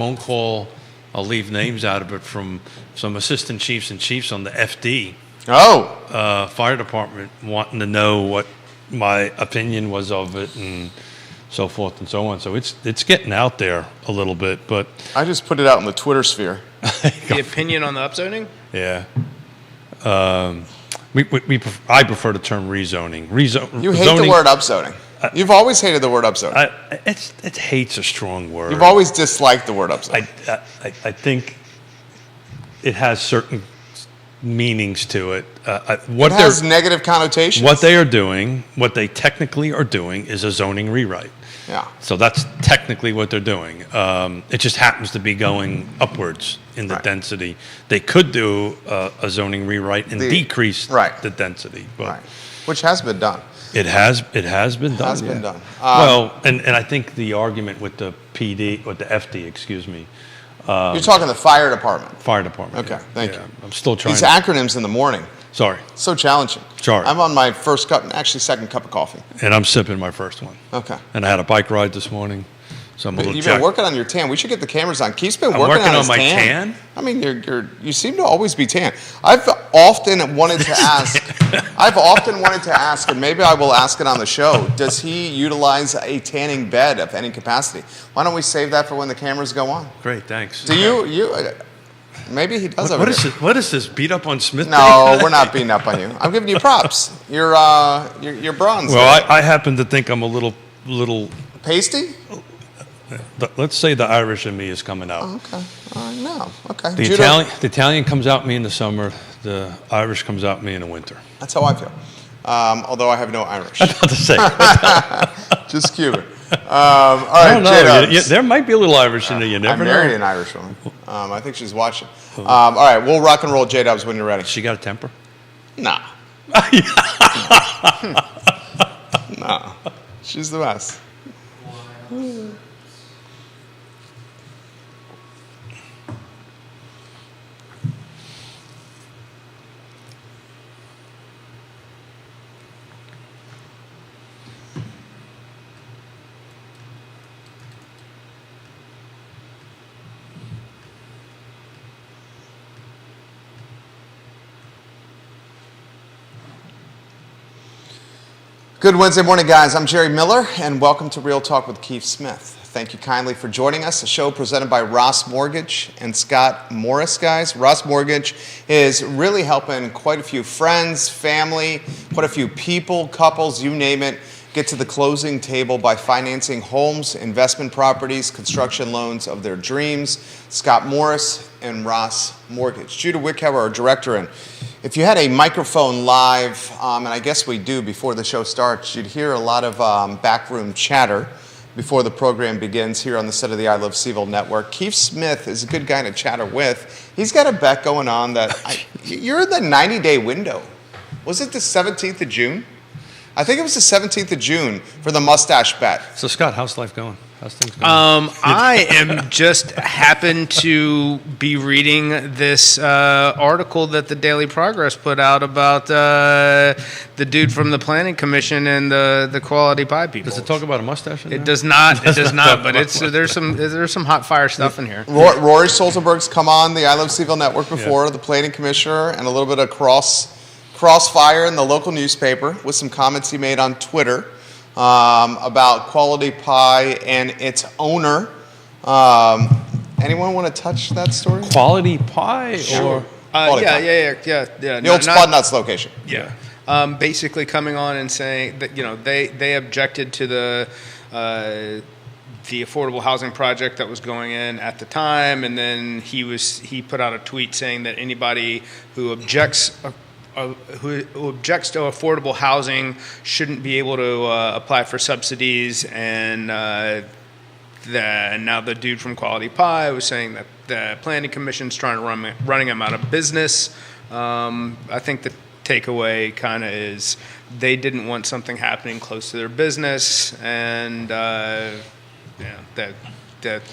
phone call, I'll leave names out of it, from some assistant chiefs and chiefs on the FD fire department wanting to know what my opinion was of it and so forth and so on. So it's getting out there a little bit, but I just put it out in the Twitter sphere. The opinion on the upzoning? Yeah. I prefer the term rezoning. You hate the word upzoning. You've always hated the word upzoning. It hate's a strong word. You've always disliked the word upzoning. I think it has certain meanings to it. It has negative connotations. What they are doing, what they technically are doing, is a zoning rewrite. Yeah. So that's technically what they're doing. It just happens to be going upwards in the density. They could do a zoning rewrite and decrease the density, but which has been done. It has been done. Has been done. Well, and I think the argument with the PD, or the FD, excuse me. You're talking the fire department. Fire department. Okay, thank you. I'm still trying. These acronyms in the morning. Sorry. So challenging. Sorry. I'm on my second cup of coffee. And I'm sipping my first one. Okay. And I had a bike ride this morning. So I'm a little You've been working on your tan. We should get the cameras on. Keith's been I'm working on his my tan. I mean, you seem to always be tan. I've often wanted to ask, and maybe I will ask it on the show, does he utilize a tanning bed of any capacity? Why don't we save that for when the cameras go on? Great, thanks. Do you maybe he does over there. What is this, beat up on Smith? No, we're not beating up on you. I'm giving you props. You're bronze. Well, I happen to think I'm a little pasty? Let's say the Irish in me is coming out. Oh, okay. No. Okay. The Italian comes out me in the summer. The Irish comes out me in the winter. That's how I feel. Although I have no Irish. I was about to say. Just Cuban. All right, J-Dubs. There might be a little Irish in there. You never know. I married an Irish woman. I think she's watching. All right, we'll rock and roll J-Dubs when you're ready. She got a temper? Nah. Nah. She's the best. Good Wednesday morning, guys. I'm Jerry Miller, and welcome to Real Talk with Keith Smith. Thank you kindly for joining us. A show presented by Ross Mortgage and Scott Morris, guys. Ross Mortgage is really helping quite a few friends, family, quite a few people, couples, you name it, get to the closing table by financing homes, investment properties, construction loans of their dreams. Scott Morris and Ross Mortgage. Judah Wickhauer, our director, and if you had a microphone live, and I guess we do before the show starts, you'd hear a lot of backroom chatter before the program begins here on the set of the I Love CVille Network. Keith Smith is a good guy to chatter with. He's got a bet going on that you're in the 90-day window. Was it the 17th of June? I think it was the 17th of June for the mustache bet. So, Scott, how's life going? How's things going? I am just happened to be reading this article that the Daily Progress put out about the dude from the Planning Commission and the Quality Pie people. Does it talk about a mustache in there? It does not. It does not. But there's some hot fire stuff in here. Rory Stoltenberg's come on the I Love CVille Network before, the Planning Commissioner, and a little bit of crossfire in the local newspaper with some comments he made on Twitter about Quality Pie and its owner. Anyone want to touch that story? Quality Pie? Sure. Quality Pie. Yeah. The old Spud Nuts location. Yeah. Basically coming on and saying that, they objected to the affordable housing project that was going in at the time, and then he put out a tweet saying that anybody who objects to affordable housing shouldn't be able to apply for subsidies, and now the dude from Quality Pie was saying that the Planning Commission's trying to running them out of business. I think the takeaway kind of is they didn't want something happening close to their business, and that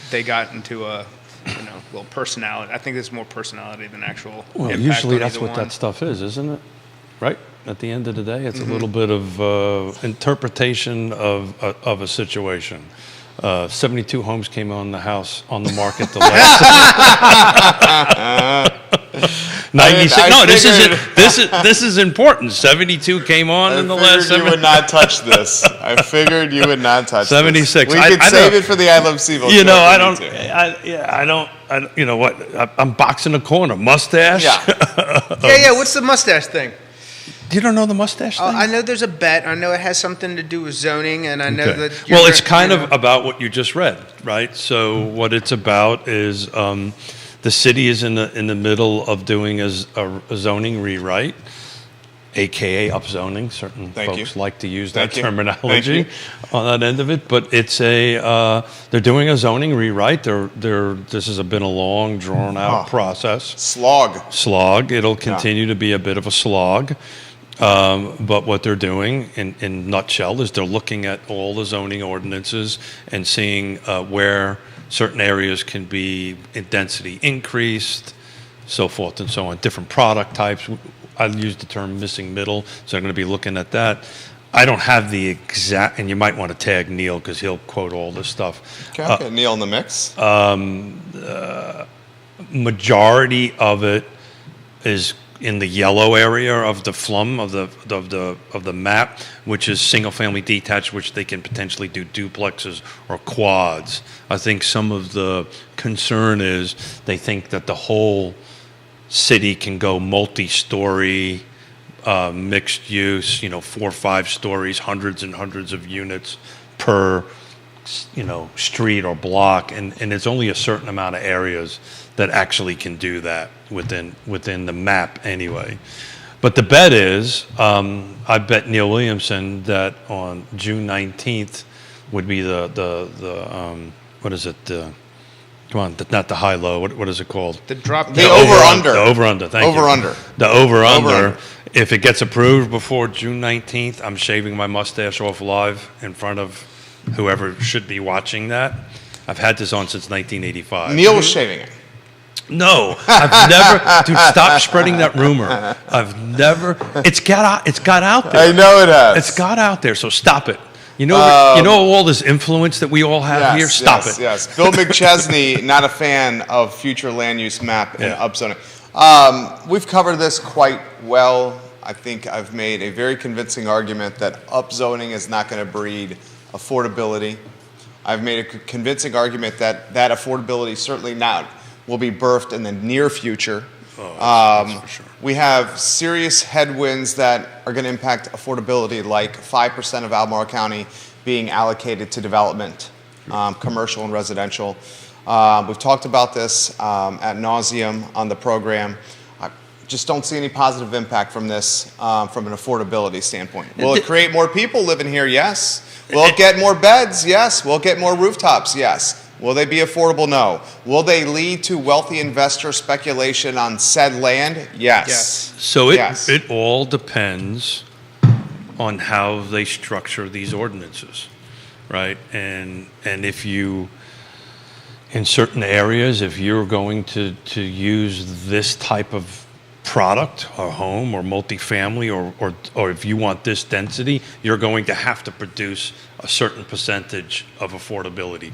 they got into a personality. I think there's more personality than actual impact. Usually that's what that stuff is, isn't it? Right? At the end of the day, it's a little bit of interpretation of a situation. 72 homes came on the market the last 96. No, this is important. 72 came on in the last. You would not touch this. I figured you would not touch 76. This. We could save it for the I Love CVille. You know, I don't. You know what? I'm boxing a corner. Mustache. Yeah. Yeah. What's the mustache thing? You don't know the mustache thing? I know there's a bet. I know it has something to do with zoning, and I know that. Well, it's kind of about what you just read, right? So what it's about is the city is in the middle of doing a zoning rewrite, aka upzoning. Certain folks like to use that terminology on that end of it, but it's they're doing a zoning rewrite. This has been a long, drawn out process. Slog. It'll continue to be a bit of a slog. But what they're doing, in nutshell, is they're looking at all the zoning ordinances and seeing where certain areas can be in density increased, so forth and so on. Different product types. I use the term missing middle, so I'm going to be looking at that. I don't have the exact, and you might want to tag Neil because he'll quote all this stuff. Okay, Neil in the mix. Majority of it is in the yellow area of the flum of the map, which is single family detached, which they can potentially do duplexes or quads. I think some of the concern is they think that the whole city can go multi-story, mixed use, 4 or 5 stories, hundreds and hundreds of units per street or block, and it's only a certain amount of areas that actually can do that within the map anyway. But the bet is, I bet Neil Williamson that on June 19th would be the what is it? Not the high low. What is it called? The drop. The over-under. The over-under. Thank you. Over-under. The over-under. If it gets approved before June 19th, I'm shaving my mustache off live in front of whoever should be watching that. I've had this on since 1985. Neil was shaving it. No, I've never. Dude, stop spreading that rumor. I've never. It's got out there. I know it has. It's got out there. So stop it. You know all this influence that we all have here. Stop it. Yes. Bill McChesney, not a fan of future land use map and upzoning. We've covered this quite well. I think I've made a very convincing argument that upzoning is not going to breed affordability. I've made a convincing argument that affordability certainly not will be birthed in the near future. That's for sure. We have serious headwinds that are going to impact affordability, like 5% of Albemarle County being allocated to development, commercial and residential. We've talked about this ad nauseum on the program. I just don't see any positive impact from this from an affordability standpoint. Will it create more people living here? Yes. Will it get more beds? Yes. Will it get more rooftops? Yes. Will they be affordable? No. Will they lead to wealthy investor speculation on said land? Yes. So it all depends on how they structure these ordinances, right? And if you, in certain areas, if you're going to use this type of product or home or multifamily or if you want this density, you're going to have to produce a certain percentage of affordability.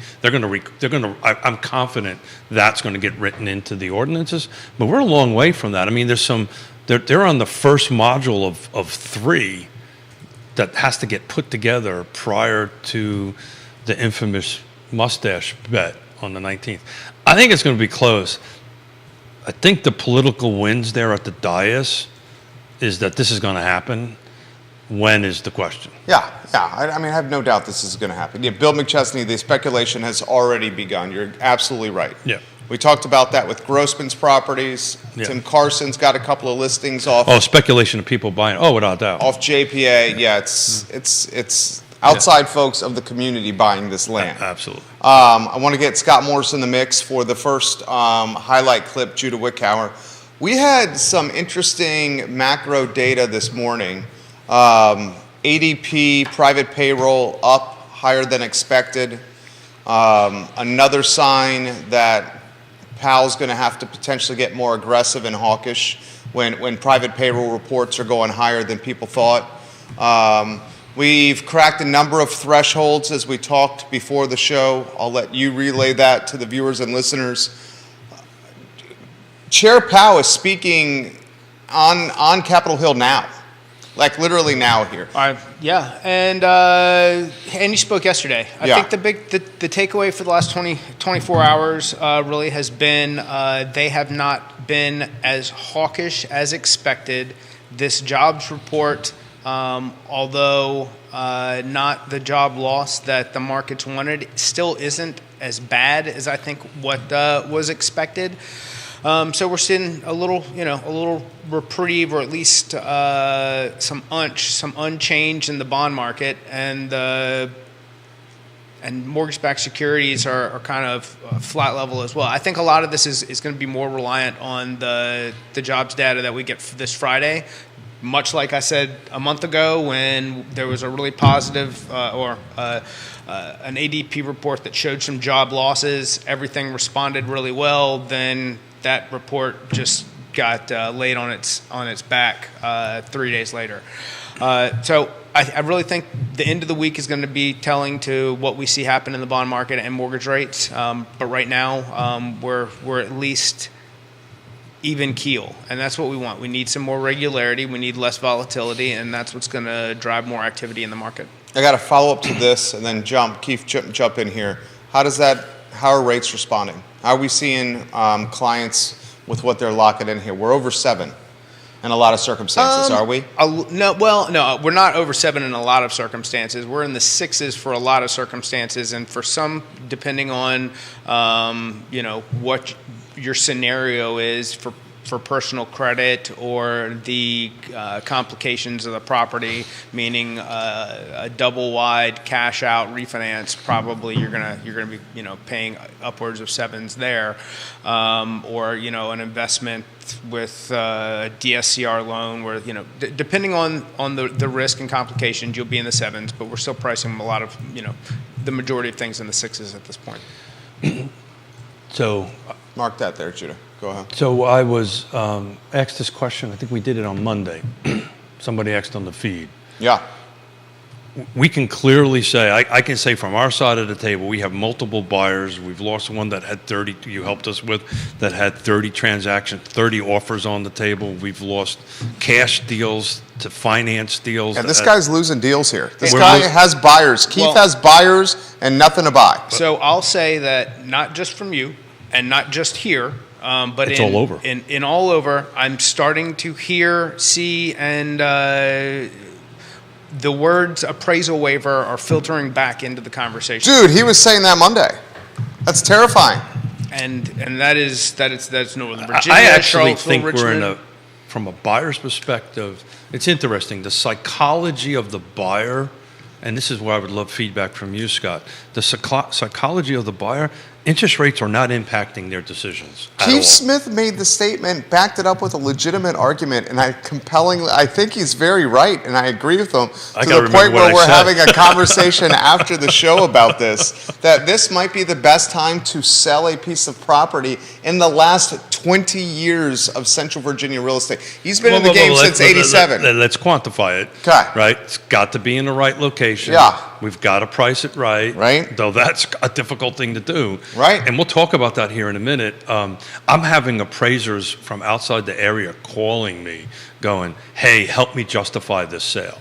I'm confident that's going to get written into the ordinances, but we're a long way from that. I mean, they're on the first module of 3 that has to get put together prior to the infamous mustache bet on the 19th. I think it's going to be close. I think the political wins there at the dais is that this is going to happen. When is the question? Yeah. I mean, I have no doubt this is going to happen. Yeah, Bill McChesney, the speculation has already begun. You're absolutely right. Yeah. We talked about that with Grossman's properties. Yeah. Tim Carson's got a couple of listings off. Oh, speculation of people buying. Oh, without doubt. Off JPA. Yeah, it's outside folks of the community buying this land. Absolutely. I want to get Scott Morris in the mix for the first highlight clip, Judah Wickhauer. We had some interesting macro data this morning. ADP, private payroll up higher than expected. Another sign that Powell's going to have to potentially get more aggressive and hawkish when private payroll reports are going higher than people thought. We've cracked a number of thresholds as we talked before the show. I'll let you relay that to the viewers and listeners. Chair Powell is speaking on Capitol Hill now, like literally now here. Yeah, and he spoke yesterday. I think the takeaway for the last 24 hours really has been they have not been as hawkish as expected. This jobs report, although not the job loss that the markets wanted, still isn't as bad as I think what was expected. So we're seeing a little reprieve, or at least some unchange in the bond market, and mortgage-backed securities are kind of flat level as well. I think a lot of this is going to be more reliant on the jobs data that we get this Friday. Much like I said a month ago, when there was a really positive an ADP report that showed some job losses, everything responded really well. Then that report just got laid on its back 3 days later. So I really think the end of the week is going to be telling to what we see happen in the bond market and mortgage rates. But right now, we're at least even keel, and that's what we want. We need some more regularity. We need less volatility, and that's what's going to drive more activity in the market. I got to follow up to this, and then Keith, jump in here. How are rates responding? How are we seeing clients with what they're locking in here? We're over 7 in a lot of circumstances, are we? No, we're not over 7 in a lot of circumstances. We're in the 6s for a lot of circumstances, and for some, depending on what your scenario is for personal credit or the complications of the property, meaning a double wide cash out refinance, probably you're gonna be paying upwards of 7s there, or an investment with a DSCR loan where depending on the risk and complications, you'll be in the 7s, but we're still pricing a lot of the majority of things in the 6s at this point. So mark that there, Judah. Go ahead. So I was asked this question. I think we did it on Monday. Somebody asked on the feed. Yeah. We can clearly say, I can say from our side of the table, we have multiple buyers. We've lost one that had 30, you helped us with, that had 30 transactions, 30 offers on the table. We've lost cash deals to finance deals. And this guy's losing deals here. This guy has buyers. Keith has buyers and nothing to buy. So I'll say that not just from you and not just here, but it's all over. In all over, I'm starting to hear, see, and the words appraisal waiver are filtering back into the conversation. Dude, he was saying that Monday. That's terrifying. And that's Northern Virginia. I actually think Richmond. we're from a buyer's perspective, it's interesting. The psychology of the buyer, and this is where I would love feedback from you, Scott. The psychology of the buyer, interest rates are not impacting their decisions. Keith Smith made the statement, backed it up with a legitimate argument, and I think he's very right, and I agree with him, to the point where we're having a conversation after the show about this, that this might be the best time to sell a piece of property in the last 20 years of Central Virginia real estate. He's been in the game since 87. Let's quantify it. Okay. Right? It's got to be in the right location. Yeah. We've got to price it right. Right. Though that's a difficult thing to do. Right. And we'll talk about that here in a minute. I'm having appraisers from outside the area calling me going, hey, help me justify this sale.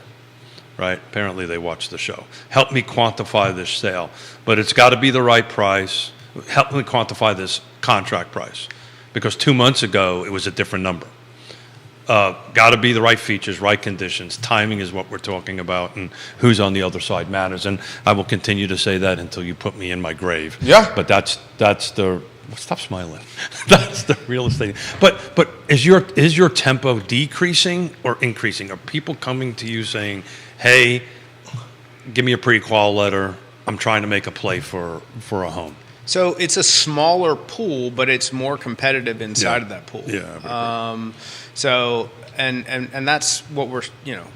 Right? Apparently they watch the show. Help me quantify this sale. But it's got to be the right price. Help me quantify this contract price. Because 2 months ago, it was a different number. Got to be the right features, right conditions. Timing is what we're talking about, and who's on the other side matters. And I will continue to say that until you put me in my grave. Yeah. But that's the stop smiling. That's the real estate. But is your tempo decreasing or increasing? Are people coming to you saying, "Hey, give me a pre-qual letter. I'm trying to make a play for a home"? So it's a smaller pool, but it's more competitive inside of that pool. Yeah. So and that's what we're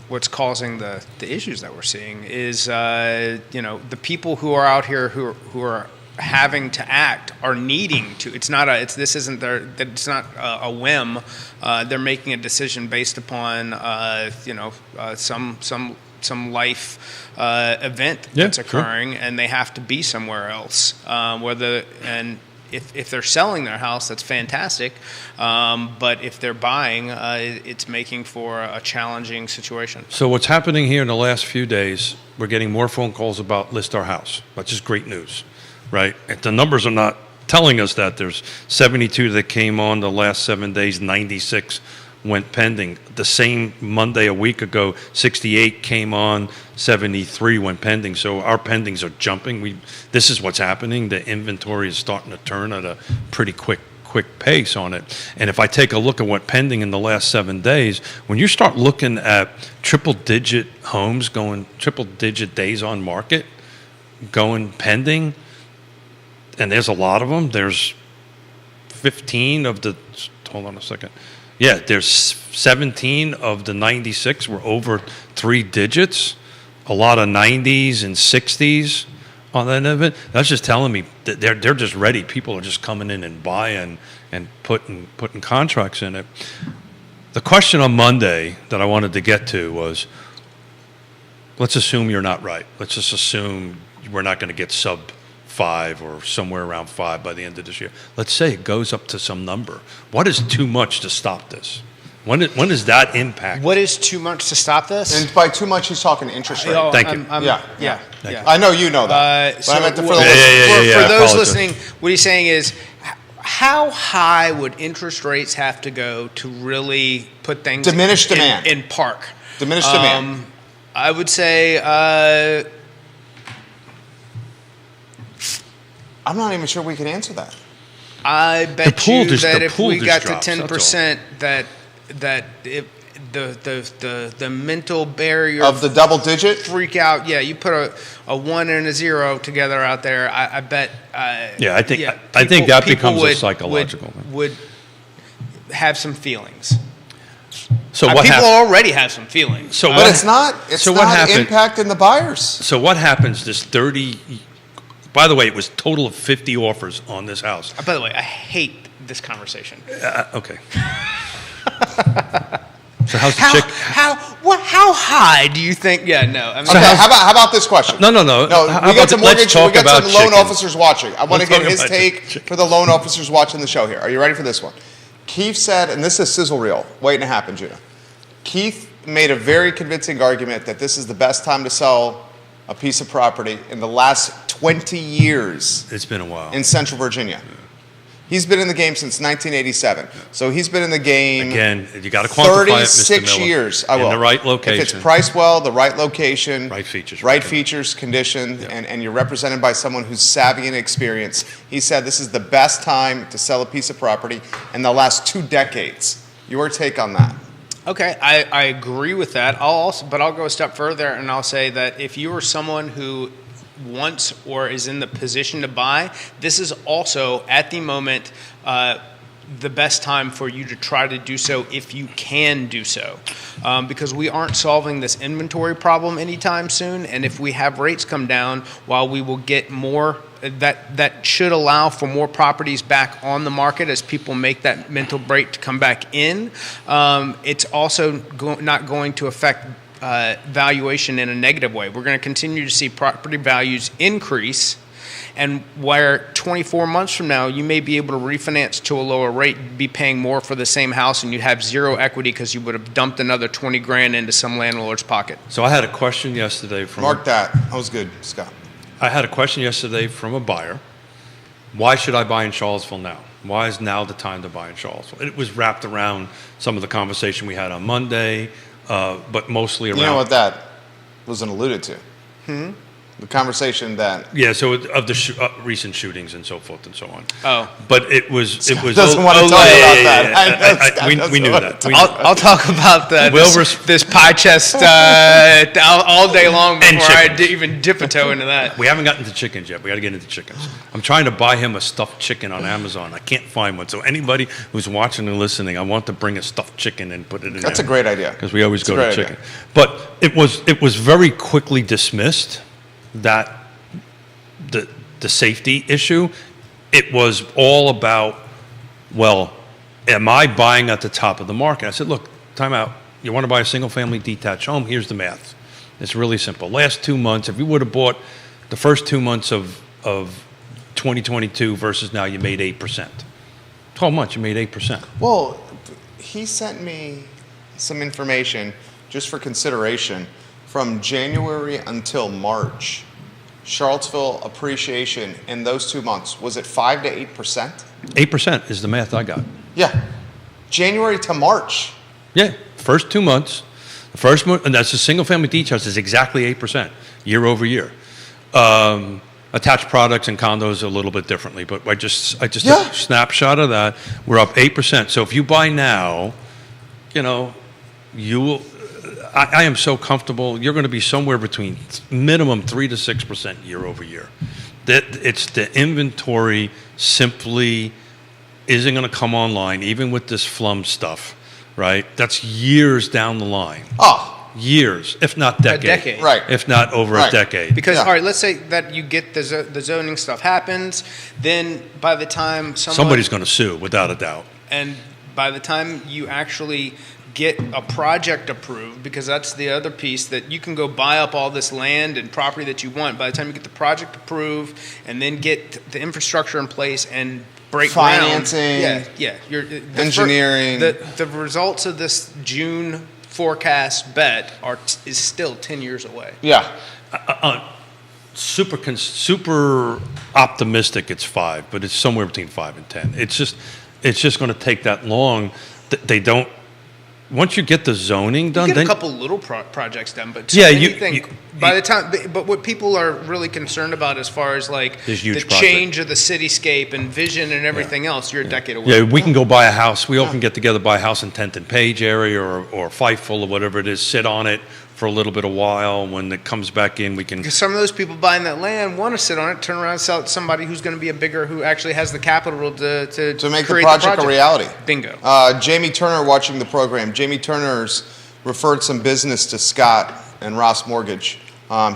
what's causing the issues that we're seeing is the people who are out here who are having to act are needing to. It's not a whim. They're making a decision based upon some some life event that's occurring, and they have to be somewhere else. If they're selling their house, that's fantastic. But if they're buying, it's making for a challenging situation. So what's happening here in the last few days, we're getting more phone calls about list our house, which is great news, right? And the numbers are not telling us that. There's 72 that came on the last 7 days, 96 went pending. The same Monday a week ago, 68 came on, 73 went pending. So our pendings are jumping. This is what's happening. The inventory is starting to turn at a pretty quick pace on it. And if I take a look at what pending in the last 7 days, when you start looking at triple-digit homes going, triple-digit days on market going pending, and there's a lot of them. There's 15 of the, hold on a second. Yeah, there's 17 of the 96 were over 3 digits. A lot of 90s and 60s on that event. That's just telling me that they're just ready. People are just coming in and buying and putting contracts in it. The question on Monday that I wanted to get to was, let's assume you're not right. Let's just assume we're not going to get sub 5 or somewhere around 5 by the end of this year. Let's say it goes up to some number. What is too much to stop this? When does that impact? What is too much to stop this? And by too much, he's talking interest rate. Thank you. Yeah. I know you know that. So but I meant for those listening, what he's saying is, how high would interest rates have to go to really put things diminish demand in park? Diminish demand. I would say. I'm not even sure we can answer that. I bet you that if we got to 10%, that the mental barrier of the double digit freak out. Yeah, you put a 1 and a 0 together out there. I bet. I think that becomes a psychological. Would have some feelings. So what people already have some feelings. So but it's not impacting the buyers. So what happens? This 30. By the way, it was total of 50 offers on this house. By the way, I hate this conversation. Okay. So how's the chick? How high do you think? Yeah, no. I mean, okay, how about this question? No. We get to mortgage. We get to the loan officers watching. I want to get his take for the loan officers watching the show here. Are you ready for this one? Keith said, and this is sizzle reel, waiting to happen, Judah. Keith made a very convincing argument that this is the best time to sell a piece of property in the last 20 years. It's been a while. In Central Virginia. Yeah. He's been in the game since 1987. So he's been in the game. Again, you got to quantify 36 it, Mr. Miller. years. I will. In the right location. If it's priced well, the right location. Right features. Right features, condition, yeah. and you're represented by someone who's savvy and experienced. He said this is the best time to sell a piece of property in the last 2 decades. Your take on that? Okay, I agree with that. But I'll go a step further and I'll say that if you are someone who wants or is in the position to buy, this is also at the moment the best time for you to try to do so if you can do so, because we aren't solving this inventory problem anytime soon. And if we have rates come down, while we will get more, that should allow for more properties back on the market as people make that mental break to come back in. It's also not going to affect valuation in a negative way. We're going to continue to see property values increase, and where 24 months from now you may be able to refinance to a lower rate, be paying more for the same house, and you'd have zero equity because you would have dumped another 20 grand into some landlord's pocket. So I had a question yesterday from Mark that. That was good, Scott. I had a question yesterday from a buyer. Why should I buy in Charlottesville now? Why is now the time to buy in Charlottesville? It was wrapped around some of the conversation we had on Monday. But mostly around. You know what that was alluded to? The conversation that. Yeah, so of the recent shootings and so forth and so on. Oh. But it was. Doesn't want to talk about that. We knew that. I'll talk about that. This pie chest all day long before I even dip a toe into that. We haven't gotten to chickens yet. We got to get into chickens. I'm trying to buy him a stuffed chicken on Amazon. I can't find one. So anybody who's watching and listening, I want to bring a stuffed chicken and put it in there. That's a great idea. Because we always go to chicken. But it was very quickly dismissed that the safety issue. It was all about, well, am I buying at the top of the market? I said, look, time out. You want to buy a single family detached home? Here's the math. It's really simple. Last 2 months, if you would have bought the first 2 months of 2022 versus now, you made 8%. 12 months, you made 8%. Well, he sent me some information just for consideration. From January until March, Charlottesville appreciation in those 2 months, was it 5 to 8%? 8% is the math I got. Yeah. January to March. Yeah, first 2 months. The first month, and that's a single-family detached, is exactly 8% year over year. Attached products and condos a little bit differently, but I just took a snapshot of that. We're up 8%. So if you buy now, you know, you will. I am so comfortable. You're going to be somewhere between minimum 3 to 6% year over year. That it's the inventory simply isn't going to come online, even with this flum stuff, right? That's years down the line. Oh, years, if not decade. A decade. right. If not over a decade. Because, all right, let's say that you get the zoning stuff happens, then by the time somebody's going to sue, without a doubt. And by the time you actually get a project approved, because that's the other piece, that you can go buy up all this land and property that you want. By the time you get the project approved and then get the infrastructure in place and break financing, ground, engineering. The results of this June forecast bet is still 10 years away. Yeah. Super optimistic. It's 5, but it's somewhere between 5 and 10. It's just going to take that long. They don't. Once you get the zoning done, you get then a couple little projects done, but by the time. But what people are really concerned about, as far as like the change of the cityscape and vision and everything else, you're a decade away. Yeah, we can go buy a house. We all can get together, buy a house in 10th and Page area or Fifeful or whatever it is, sit on it for a little bit of while. When it comes back in, we can. Because some of those people buying that land want to sit on it, turn around and sell it to somebody who's going to be who actually has the capital to make the project a reality. Bingo. Jamie Turner watching the program. Jamie Turner's referred some business to Scott and Ross Mortgage.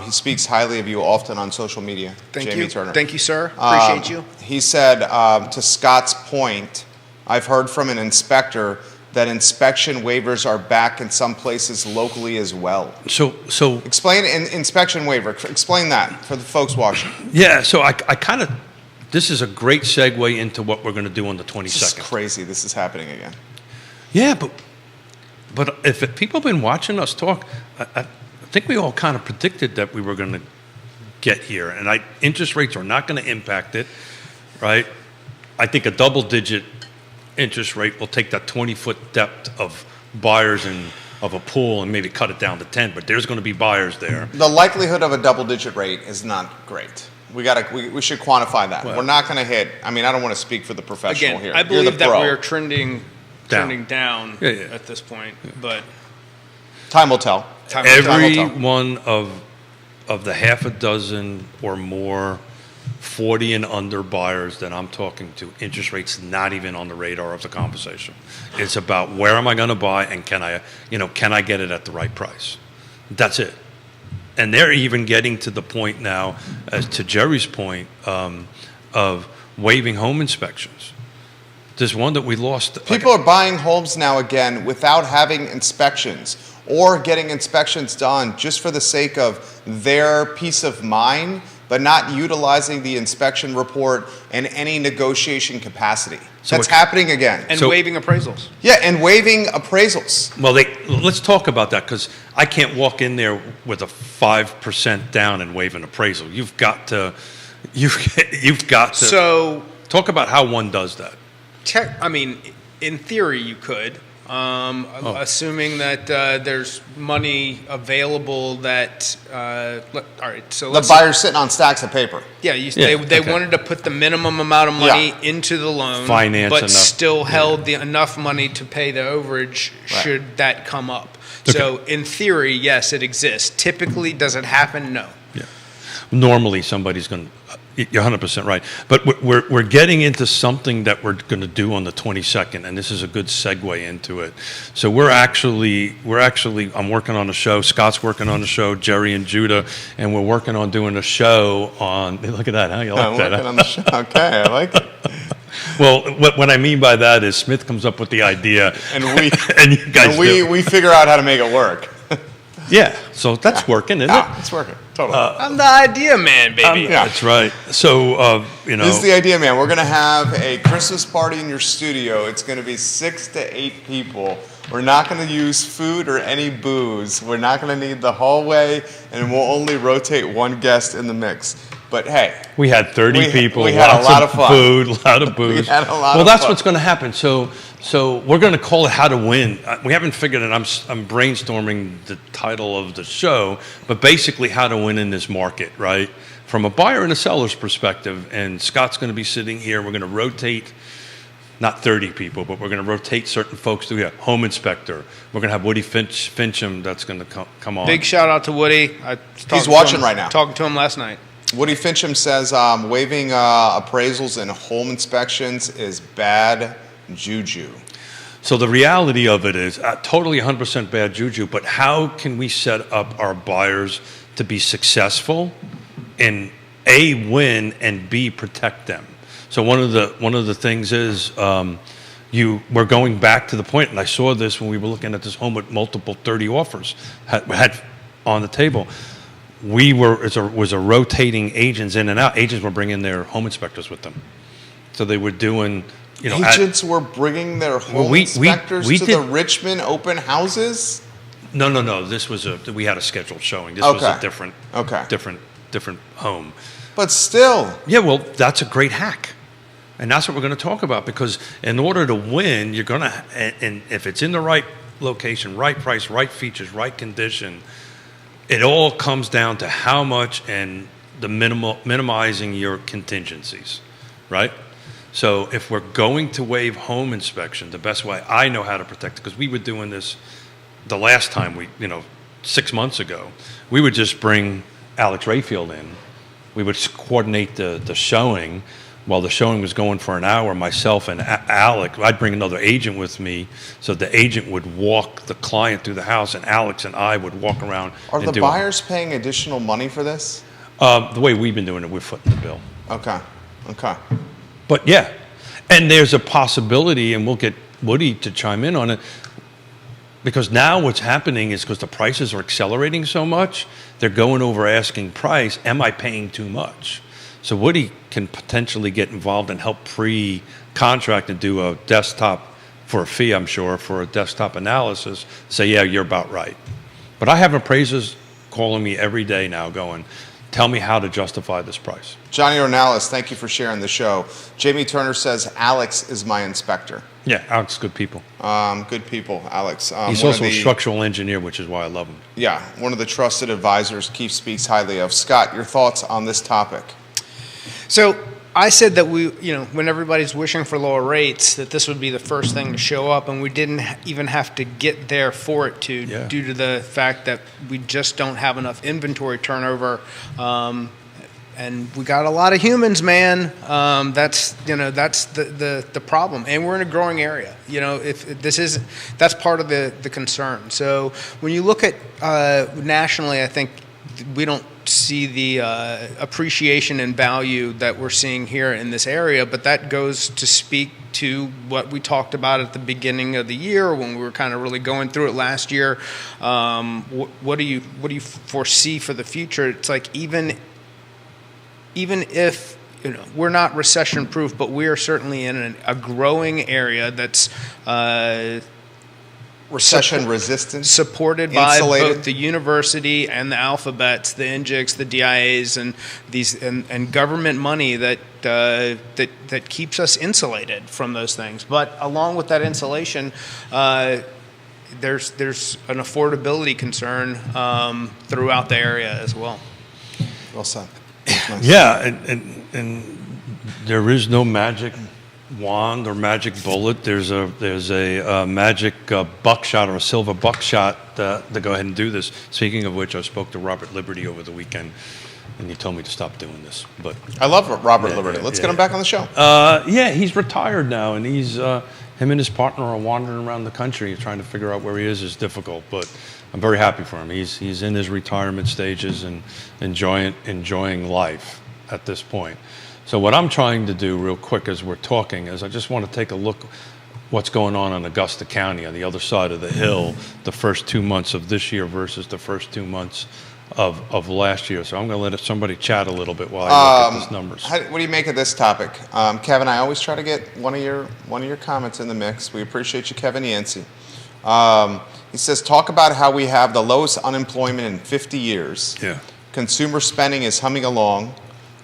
He speaks highly of you often on social media. Jamie Turner. Thank you, sir. Appreciate you. He said, to Scott's point, I've heard from an inspector that inspection waivers are back in some places locally as well. So explain inspection waiver. Explain that for the folks watching. Yeah. So I kind of. This is a great segue into what we're going to do on the 22nd. This is crazy. This is happening again. Yeah, but if people have been watching us talk, I think we all kind of predicted that we were going to get here, and interest rates are not going to impact it, right? I think a double-digit interest rate will take that 20-foot depth of buyers of a pool and maybe cut it down to 10, but there's going to be buyers there. The likelihood of a double-digit rate is not great. We should quantify that. Well, we're not going to hit. I mean, I don't want to speak for the professional here. I believe that we're trending down at this point, but time will tell. Every one of the half a dozen or more 40 and under buyers that I'm talking to, interest rates not even on the radar of the conversation. It's about where am I going to buy and can I get it at the right price? That's it. And they're even getting to the point now, as to Jerry's point, of waiving home inspections. There's one that we lost. People are buying homes now again without having inspections or getting inspections done just for the sake of their peace of mind, but not utilizing the inspection report in any negotiation capacity. So that's happening again. And waiving appraisals. Yeah, and waiving appraisals. Well, let's talk about that, because I can't walk in there with a 5% down and waive an appraisal. You've got to. So talk about how one does that. I mean, in theory, you could. Assuming that there's money available that, all right, so the buyer's sitting on stacks of paper. Yeah, they wanted to put the minimum amount of money into the loan, but still held enough money to pay the overage should that come up. Okay. So in theory, yes, it exists. Typically, does it happen? No. Yeah. Normally, somebody's going to. You're 100% right. But we're getting into something that we're going to do on the 22nd, and this is a good segue into it. So we're actually I'm working on a show. Scott's working on a show. Jerry and Judah, and we're working on doing a show on. Look at that! How you like that? Working on the show. Okay, I like it. Well, what I mean by that is Smith comes up with the idea, and you guys we figure out how to make it work. Yeah, so that's working, isn't it? It's working. Totally. I'm the idea man, baby. Yeah. That's right. So, This is the idea, man. We're going to have a Christmas party in your studio. It's going to be 6 to 8 people. We're not going to use food or any booze. We're not going to need the hallway, and we'll only rotate one guest in the mix. But hey, we had 30 people. We had lots a lot of of fun. Food, a lot of booze. We had a lot well, of that's fun. what's going to happen. So we're going to call it How to Win. We haven't figured it. I'm brainstorming the title of the show, but basically how to win in this market, right? From a buyer and a seller's perspective. And Scott's going to be sitting here. We're going to rotate. Not 30 people, but we're going to rotate certain folks. We have home inspector. We're going to have Woody Fincham that's going to come on. Big shout out to Woody. He's watching right now. Talking to him last night. Woody Fincham says waiving appraisals and home inspections is bad juju. So the reality of it is totally 100% bad juju, but how can we set up our buyers to be successful and A, win, and B, protect them? So one of the things is we're going back to the point, and I saw this when we were looking at this home with multiple 30 offers had on the table. It was a rotating agents in and out. Agents were bringing their home inspectors with them, so they were doing. Agents were bringing their home inspectors to the Richmond open houses. No. This was we had a scheduled showing. This was a different home. But still. Yeah, well, that's a great hack. And that's what we're going to talk about, because in order to win, you're going to, and if it's in the right location, right price, right features, right condition, it all comes down to how much and the minimizing your contingencies, right? So if we're going to waive home inspection, the best way I know how to protect it, because we were doing this the last time 6 months ago, we would just bring Alex Rayfield in. We would coordinate the showing. While the showing was going for an hour, myself and Alex, I'd bring another agent with me, so the agent would walk the client through the house, and Alex and I would walk around. Are the buyers paying additional money for this? The way we've been doing it, we're footing the bill. Okay. But yeah, and there's a possibility, and we'll get Woody to chime in on it, because now what's happening is because the prices are accelerating so much, they're going over asking price. Am I paying too much? So Woody can potentially get involved and help pre-contract and do a desktop for a fee, I'm sure, for a desktop analysis. Say, yeah, you're about right. But I have appraisers calling me every day now going, tell me how to justify this price. Johnny Ornalis, thank you for sharing the show. Jamie Turner says, Alex is my inspector. Yeah, Alex, good people. Good people, Alex. He's also a structural engineer, which is why I love him. Yeah, one of the trusted advisors Keith speaks highly of. Scott, your thoughts on this topic? So I said that when everybody's wishing for lower rates, that this would be the first thing to show up, and we didn't even have to get there for it to, due to the fact that we just don't have enough inventory turnover, and we got a lot of humans, man. That's the problem, and we're in a growing area. That's part of the concern. So when you look at nationally, I think we don't see the appreciation and value that we're seeing here in this area, but that goes to speak to what we talked about at the beginning of the year when we were kind of really going through it last year. What do you foresee for the future? It's like even if we're not recession proof, but we are certainly in a growing area that's recession resistant, supported by both the university and the alphabets, the NGICs, the DIAs, and these and government money that keeps us insulated from those things. But along with that insulation, there's an affordability concern throughout the area as well. Well said. Nice. Yeah, and there is no magic wand or magic bullet. There's a magic buckshot or a silver buckshot to go ahead and do this. Speaking of which, I spoke to Robert Liberty over the weekend, and he told me to stop doing this. But I love Robert Liberty. Let's get him back on the show. He's retired now, and he's him and his partner are wandering around the country trying to figure out where he is difficult. But I'm very happy for him. He's in his retirement stages and enjoying life at this point. So what I'm trying to do real quick as we're talking is I just want to take a look. what's going on in Augusta County on the other side of the hill, the first 2 months of this year versus the first 2 months of last year. So I'm going to let somebody chat a little bit while I look at these numbers. What do you make of this topic? Kevin, I always try to get one of your comments in the mix. We appreciate you, Kevin Yancey. He says, talk about how we have the lowest unemployment in 50 years. Yeah. Consumer spending is humming along,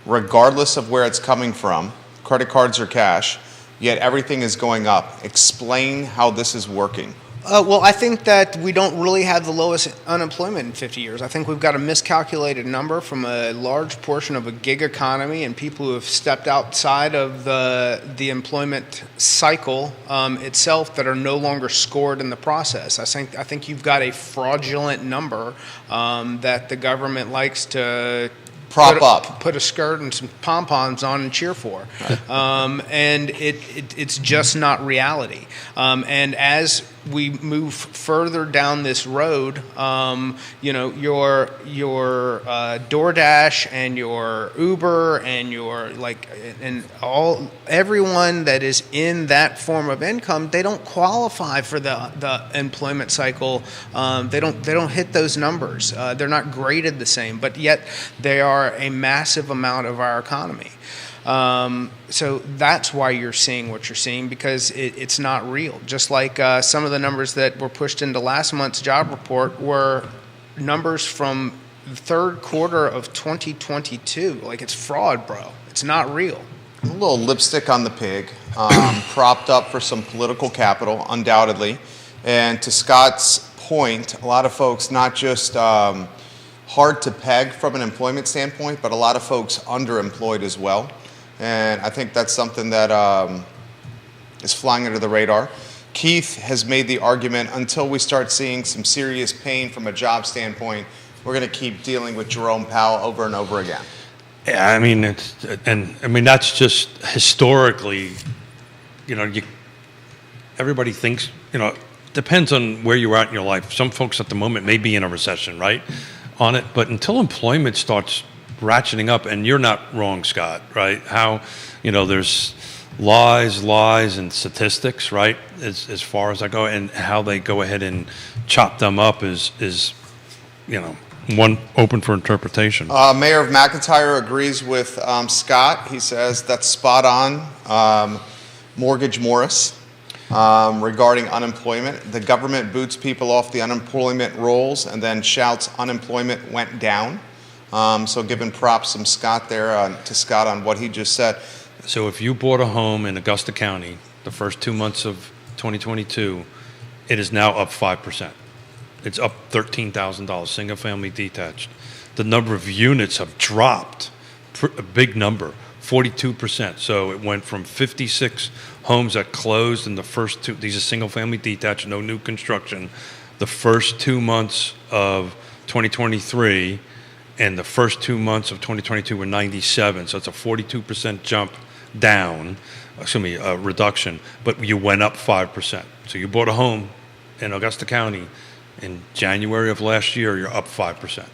regardless of where it's coming from, credit cards or cash, yet everything is going up. Explain how this is working. Well, I think that we don't really have the lowest unemployment in 50 years. I think we've got a miscalculated number from a large portion of a gig economy and people who have stepped outside of the employment cycle itself that are no longer scored in the process. I think you've got a fraudulent number that the government likes to put a skirt and some pom-poms on and cheer for. And it's just not reality. And as we move further down this road, your DoorDash and your Uber and everyone that is in that form of income, they don't qualify for the employment cycle. They don't hit those numbers. They're not graded the same, but yet they are a massive amount of our economy. So that's why you're seeing what you're seeing, because it's not real. Just like some of the numbers that were pushed into last month's job report were numbers from the third quarter of 2022. Like, it's fraud, bro. It's not real. A little lipstick on the pig, propped up for some political capital, undoubtedly. And to Scott's point, a lot of folks not just hard to peg from an employment standpoint, but a lot of folks underemployed as well. And I think that's something that is flying under the radar. Keith has made the argument, until we start seeing some serious pain from a job standpoint, we're going to keep dealing with Jerome Powell over and over again. Yeah, I mean, that's just historically, everybody thinks, depends on where you're at in your life. Some folks at the moment may be in a recession, right, on it. But until employment starts ratcheting up, and you're not wrong, Scott, right? How, there's lies and statistics, right, as far as I go, and how they go ahead and chop them up is one open for interpretation. Mayor of McIntyre agrees with Scott. He says that's spot on. Mortgage Morris regarding unemployment. The government boots people off the unemployment rolls and then shouts unemployment went down. So giving props to Scott on what he just said. So if you bought a home in Augusta County the first 2 months of 2022, it is now up 5%. It's up $13,000, single family detached. The number of units have dropped, a big number, 42%. So it went from 56 homes that closed in the first two, these are single family detached, no new construction, the first 2 months of 2023, and the first 2 months of 2022 were 97. So it's a 42% jump down, a reduction, but you went up 5%. So you bought a home in Augusta County in January of last year, you're up 5%.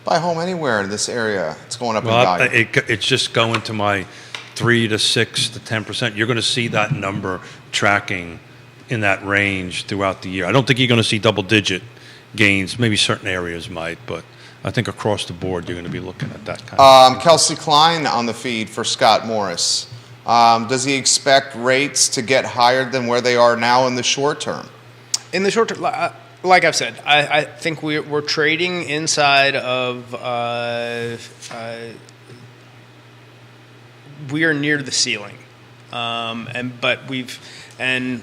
Buy a home anywhere in this area, it's going up in value. It's just going to my 3 to 6 to 10%. You're going to see that number tracking in that range throughout the year. I don't think you're going to see double-digit gains. Maybe certain areas might, but I think across the board you're going to be looking at that kind of thing. Kelsey Klein on the feed for Scott Morris. Does he expect rates to get higher than where they are now in the short term? In the short term, like I've said, I think we're trading inside of we are near the ceiling, but we've kind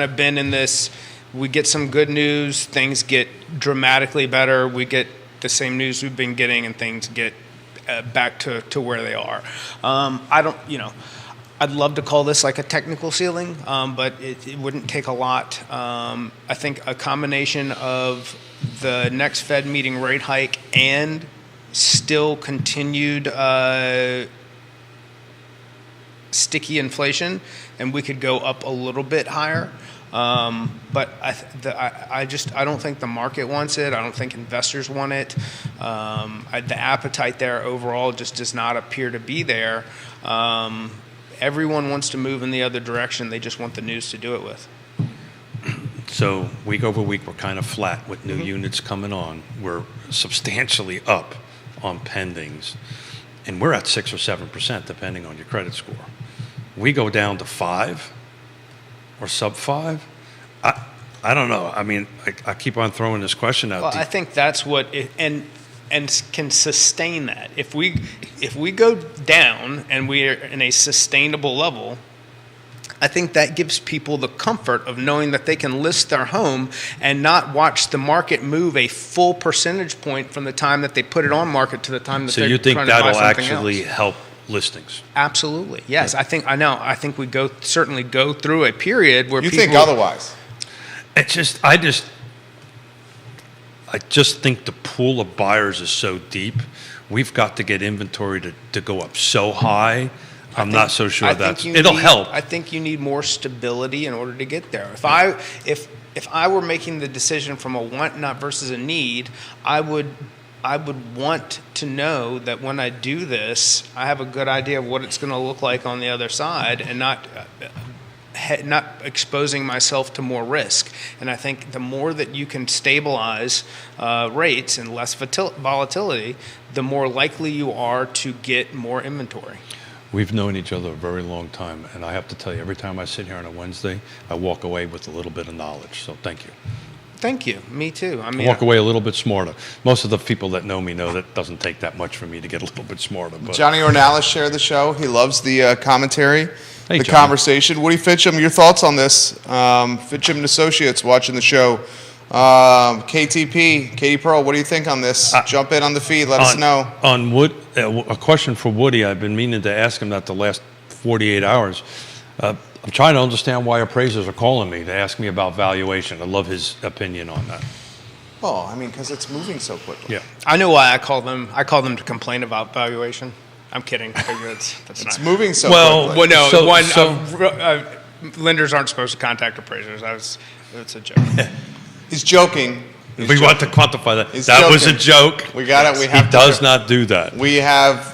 of been in this. We get some good news, things get dramatically better. We get the same news we've been getting, and things get back to where they are. I'd love to call this like a technical ceiling, but it wouldn't take a lot. I think a combination of the next Fed meeting rate hike and still continued sticky inflation, and we could go up a little bit higher. But I don't think the market wants it. I don't think investors want it. The appetite there overall just does not appear to be there. Everyone wants to move in the other direction. They just want the news to do it with. So week over week, we're kind of flat with new units coming on. We're substantially up on pendings, and we're at 6 or 7%, depending on your credit score. We go down to 5 or sub 5. I don't know. I mean, I keep on throwing this question out. Well, I think that's what and can sustain that. If we go down and we are in a sustainable level, I think that gives people the comfort of knowing that they can list their home and not watch the market move a full percentage point from the time that they put it on market to the time that So they're you think trying to buy that'll something actually else. help listings? Absolutely, yes. I think we certainly go through a period where You people think otherwise? I just think the pool of buyers is so deep. We've got to get inventory to go up so high. I'm not so sure it'll help. I think you need more stability in order to get there. If I were making the decision from a want not versus a need, I would want to know that when I do this, I have a good idea of what it's going to look like on the other side, and not exposing myself to more risk. And I think the more that you can stabilize rates and less volatility, the more likely you are to get more inventory. We've known each other a very long time, and I have to tell you, every time I sit here on a Wednesday, I walk away with a little bit of knowledge. So thank you. Thank you. Me too. I mean, Walk away a little bit smarter. Most of the people that know me know that doesn't take that much for me to get a little bit smarter. But Johnny Ornalis shared the show. He loves the commentary, Hey, the Johnny. conversation. Woody Fitcham, your thoughts on this? Fitcham and Associates watching the show. KTP, Katie Pearl, what do you think on this? Jump in on the feed. Let us know. On Wood, a question for Woody. I've been meaning to ask him that the last 48 hours. I'm trying to understand why appraisers are calling me to ask me about valuation. I love his opinion on that. Well, I mean, because it's moving so quickly. Yeah. I know why I call them. I call them to complain about valuation. I'm kidding. That's It's not. moving so Well, quickly. Well, no. Lenders aren't supposed to contact appraisers. It's a joke. He's joking. We want to quantify that. He's That was a joking. joke. We got it. We He have does not do that. We have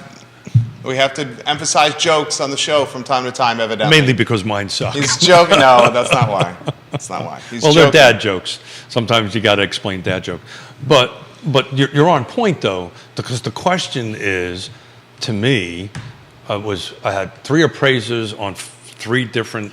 to emphasize jokes on the show from time to time, evidently. Mainly because mine suck. He's joking. No, that's not why. That's not why. He's Well, joking. they're dad jokes. Sometimes you got to explain dad joke. But you're on point though, because the question is, to me, I had 3 appraisers on 3 different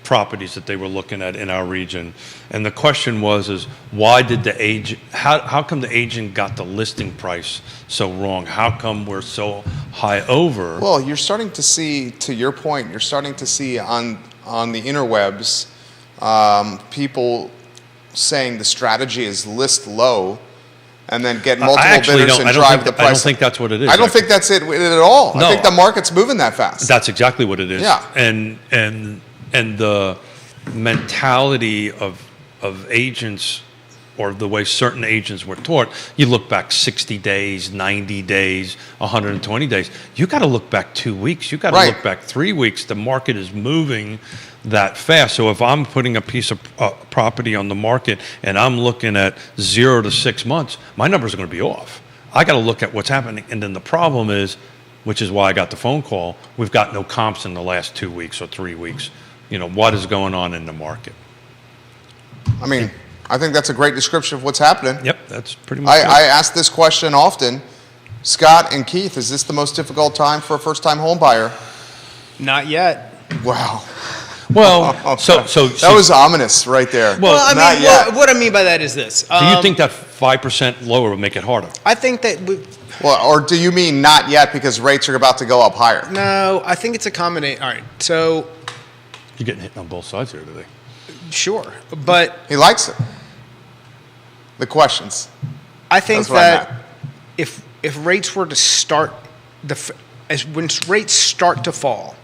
properties that they were looking at in our region, and the question is why did the agent? How come the agent got the listing price so wrong? How come we're so high over? Well, you're starting to see, to your point, you're starting to see on the interwebs people saying the strategy is list low and then get multiple bidders and drive the price. I don't think that's what it is. I don't think that's it at all. No. I think the market's moving that fast. That's exactly what it is. Yeah. And the mentality of agents, or the way certain agents were taught, you look back 60 days, 90 days, 120 days. You got to look back 2 weeks. You got to look back 3 weeks. The market is moving that fast. So if I'm putting a piece of property on the market and I'm looking at 0 to 6 months, my numbers are going to be off. I got to look at what's happening. And then the problem is, which is why I got the phone call, we've got no comps in the last 2 weeks or 3 weeks. You know, what is going on in the market? I mean, I think that's a great description of what's happening. Yep, that's pretty much it. I ask this question often. Scott and Keith, is this the most difficult time for a first-time home buyer? Not yet. Wow. Well, so that was ominous right there. Well, I not mean, yet. what I mean by that is this. do you think that 5% lower will make it harder? I think that Well, or do you mean not yet because rates are about to go up higher? no. I think it's a combination. All right. So You're getting hit on both sides here today. sure, but He likes it. The questions. I think That's what I that if rates were to start when rates start to fall,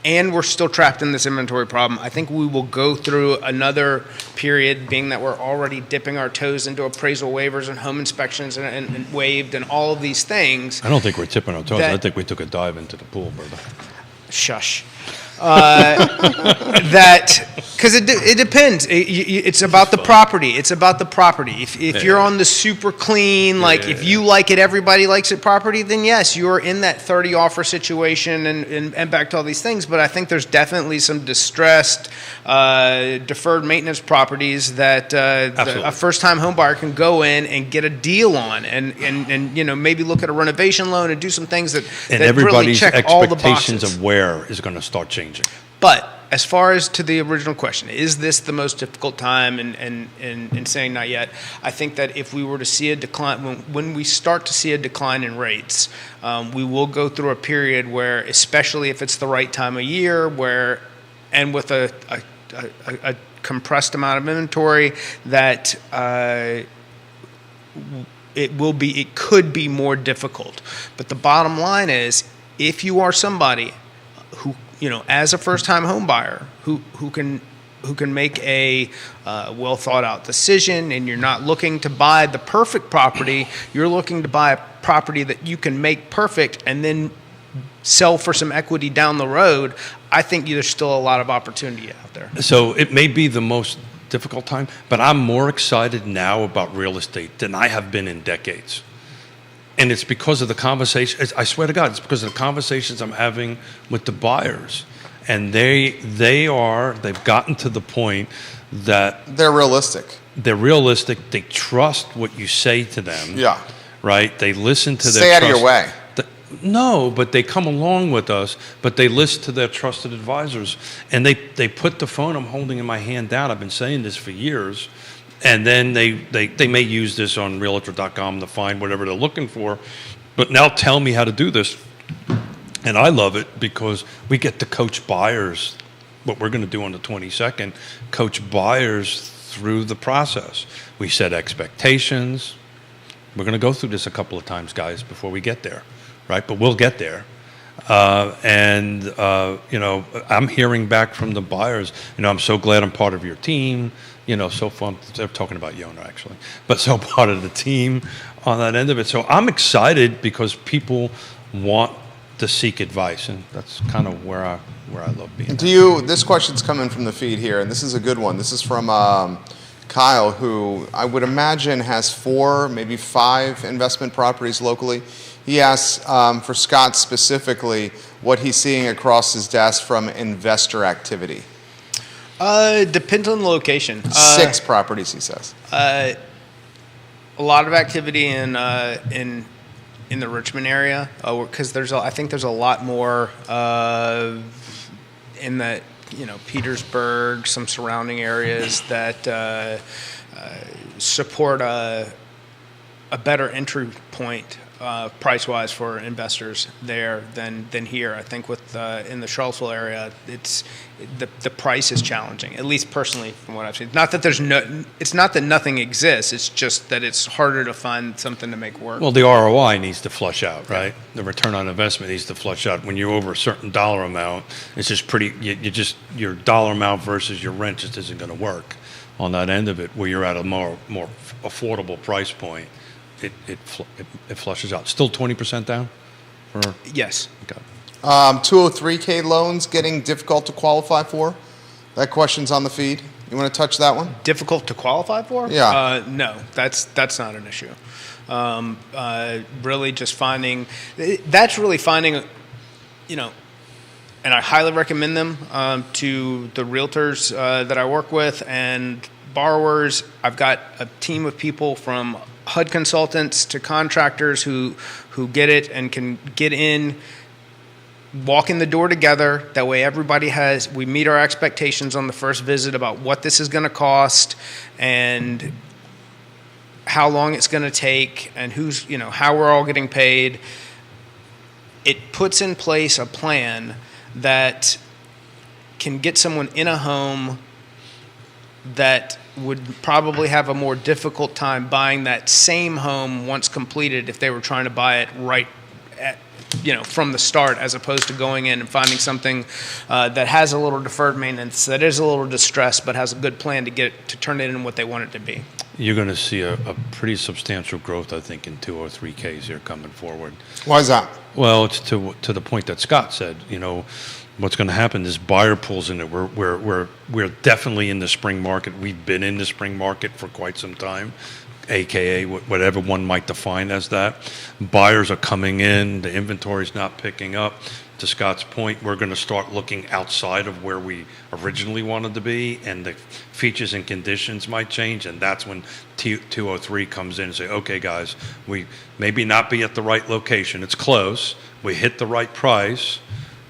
and we're still trapped in this inventory problem, I think we will go through another period, being that we're already dipping our toes into appraisal waivers and home inspections and waived and all of these things. I don't think we're tipping our toes. I That- think we took a dive into the pool, brother. Shush. that because it depends. It's about the property. It's about the property. If you're on the super clean, like if you like it, everybody likes it property, then yes, you're in that 30 offer situation and back to all these things. But I think there's definitely some distressed, deferred maintenance properties that a first-time home buyer can go in and get a deal on, and maybe look at a renovation loan and do some things that really check all the boxes. Expectations of where is going to start changing. But as far as to the original question, is this the most difficult time? And saying not yet, I think that if we were to see a decline, when we start to see a decline in rates, we will go through a period where, especially if it's the right time of year, and with a compressed amount of inventory, that it could be more difficult. But the bottom line is, if you are somebody who, as a first-time home buyer who can make a well thought out decision, and you're not looking to buy the perfect property, you're looking to buy a property that you can make perfect and then sell for some equity down the road, I think there's still a lot of opportunity out there. So it may be the most difficult time, but I'm more excited now about real estate than I have been in decades. And it's because of the conversation. I swear to God, it's because of the conversations I'm having with the buyers. And they've gotten to the point that they're realistic. They're realistic. They trust what you say to them. Yeah. Right? They listen to their Stay out of your way. No, but they come along with us, but they listen to their trusted advisors. And they put the phone I'm holding in my hand down. I've been saying this for years. And then they may use this on Realtor.com to find whatever they're looking for, but now tell me how to do this. And I love it because we get to coach buyers, what we're going to do on the 22nd, coach buyers through the process. We set expectations. We're going to go through this a couple of times, guys, before we get there, right? But we'll get there. I'm hearing back from the buyers, I'm so glad I'm part of your team. So fun. They're talking about Yona, actually, but so part of the team on that end of it. So I'm excited because people want to seek advice, and that's kind of where I love being. This question's coming from the feed here, and this is a good one. This is from Kyle, who I would imagine has 4, maybe 5 investment properties locally. He asks for Scott specifically what he's seeing across his desk from investor activity. Depends on the location. 6 properties, he says. A lot of activity in the Richmond area, because I think there's a lot more in the Petersburg, some surrounding areas that support a better entry point price-wise for investors there than here. I think in the Charlottesville area, the price is challenging, at least personally from what I've seen. Not that it's not that nothing exists. It's just that it's harder to find something to make work. Well, the ROI needs to flush out, right? Yeah. The return on investment needs to flush out. When you're over a certain dollar amount, it's just your dollar amount versus your rent just isn't going to work on that end of it. Where you're at a more affordable price point. It flushes out. Still 20% down? Yes. Okay. 203K loans getting difficult to qualify for? That question's on the feed. You want to touch that one? Difficult to qualify for? Yeah. No, that's not an issue. Really just finding, and I highly recommend them to the realtors that I work with and borrowers. I've got a team of people from HUD consultants to contractors who get it and can get in, walk in the door together. That way we meet our expectations on the first visit about what this is going to cost and how long it's going to take and how we're all getting paid. It puts in place a plan that can get someone in a home that would probably have a more difficult time buying that same home once completed if they were trying to buy it right at, from the start, as opposed to going in and finding something that has a little deferred maintenance, that is a little distressed, but has a good plan to turn it into what they want it to be. You're going to see a pretty substantial growth, I think, in 203Ks here coming forward. Why is that? Well, it's to the point that Scott said. what's going to happen is buyer pulls in it. We're definitely in the spring market. We've been in the spring market for quite some time, AKA whatever one might define as that. Buyers are coming in. The inventory's not picking up. To Scott's point, we're going to start looking outside of where we originally wanted to be, and the features and conditions might change, and that's when 203 comes in and say, okay, guys, we maybe not be at the right location. It's close. We hit the right price.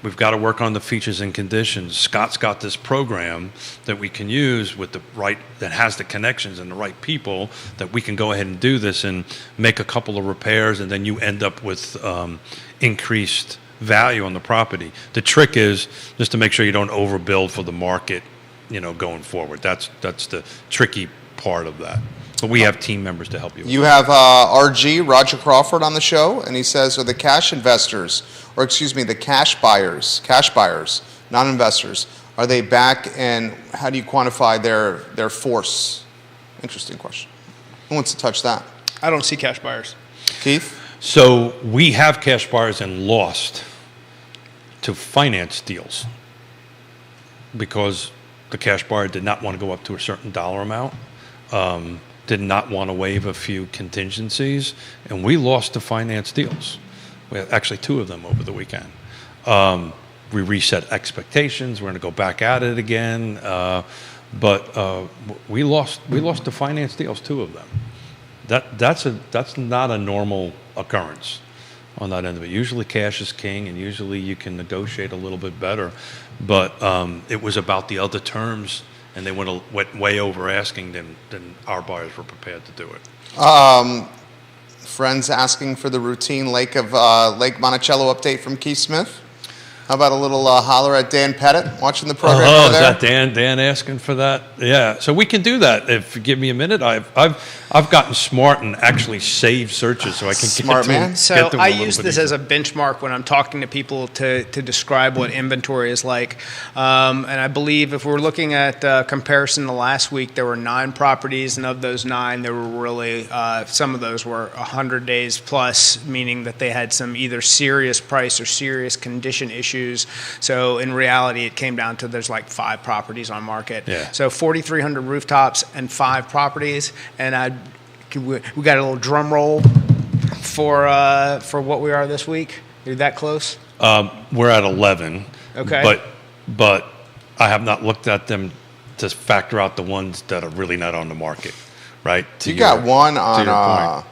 We've got to work on the features and conditions. Scott's got this program that we can use with that has the connections and the right people that we can go ahead and do this and make a couple of repairs, and then you end up with increased value on the property. The trick is just to make sure you don't overbuild for the market, going forward. That's the tricky part of that. But we have team members to help you. You have RG, Roger Crawford, on the show, and he says, are the cash investors, or excuse me, the cash buyers, non-investors, are they back, and how do you quantify their force? Interesting question. Who wants to touch that? I don't see cash buyers. Keith? So we have cash buyers and lost to finance deals because the cash buyer did not want to go up to a certain dollar amount, did not want to waive a few contingencies, and we lost to finance deals. We had actually 2 of them over the weekend. We reset expectations. We're going to go back at it again, but we lost to finance deals, 2 of them. That's not a normal occurrence on that end of it. Usually cash is king, and usually you can negotiate a little bit better. But it was about the other terms, and they went way over asking than our buyers were prepared to do it. Friends asking for the routine Lake Monticello update from Keith Smith. How about a little holler at Dan Pettit watching the program over there? Is that Dan asking for that? Yeah, so we can do that if you give me a minute. I've gotten smart and actually saved searches so I can smart get to man. them. So I use this as a benchmark when I'm talking to people to describe what inventory is like. And I believe if we're looking at comparison to last week, there were 9 properties, and of those 9, there were really some of those were 100 days plus, meaning that they had some either serious price or serious condition issues. So in reality, it came down to there's like 5 properties on market. Yeah. So 4,300 rooftops and 5 properties, and we got a little drum roll for what we are this week. Are you that close? We're at 11. Okay. But I have not looked at them to factor out the ones that are really not on the market, right? You got one on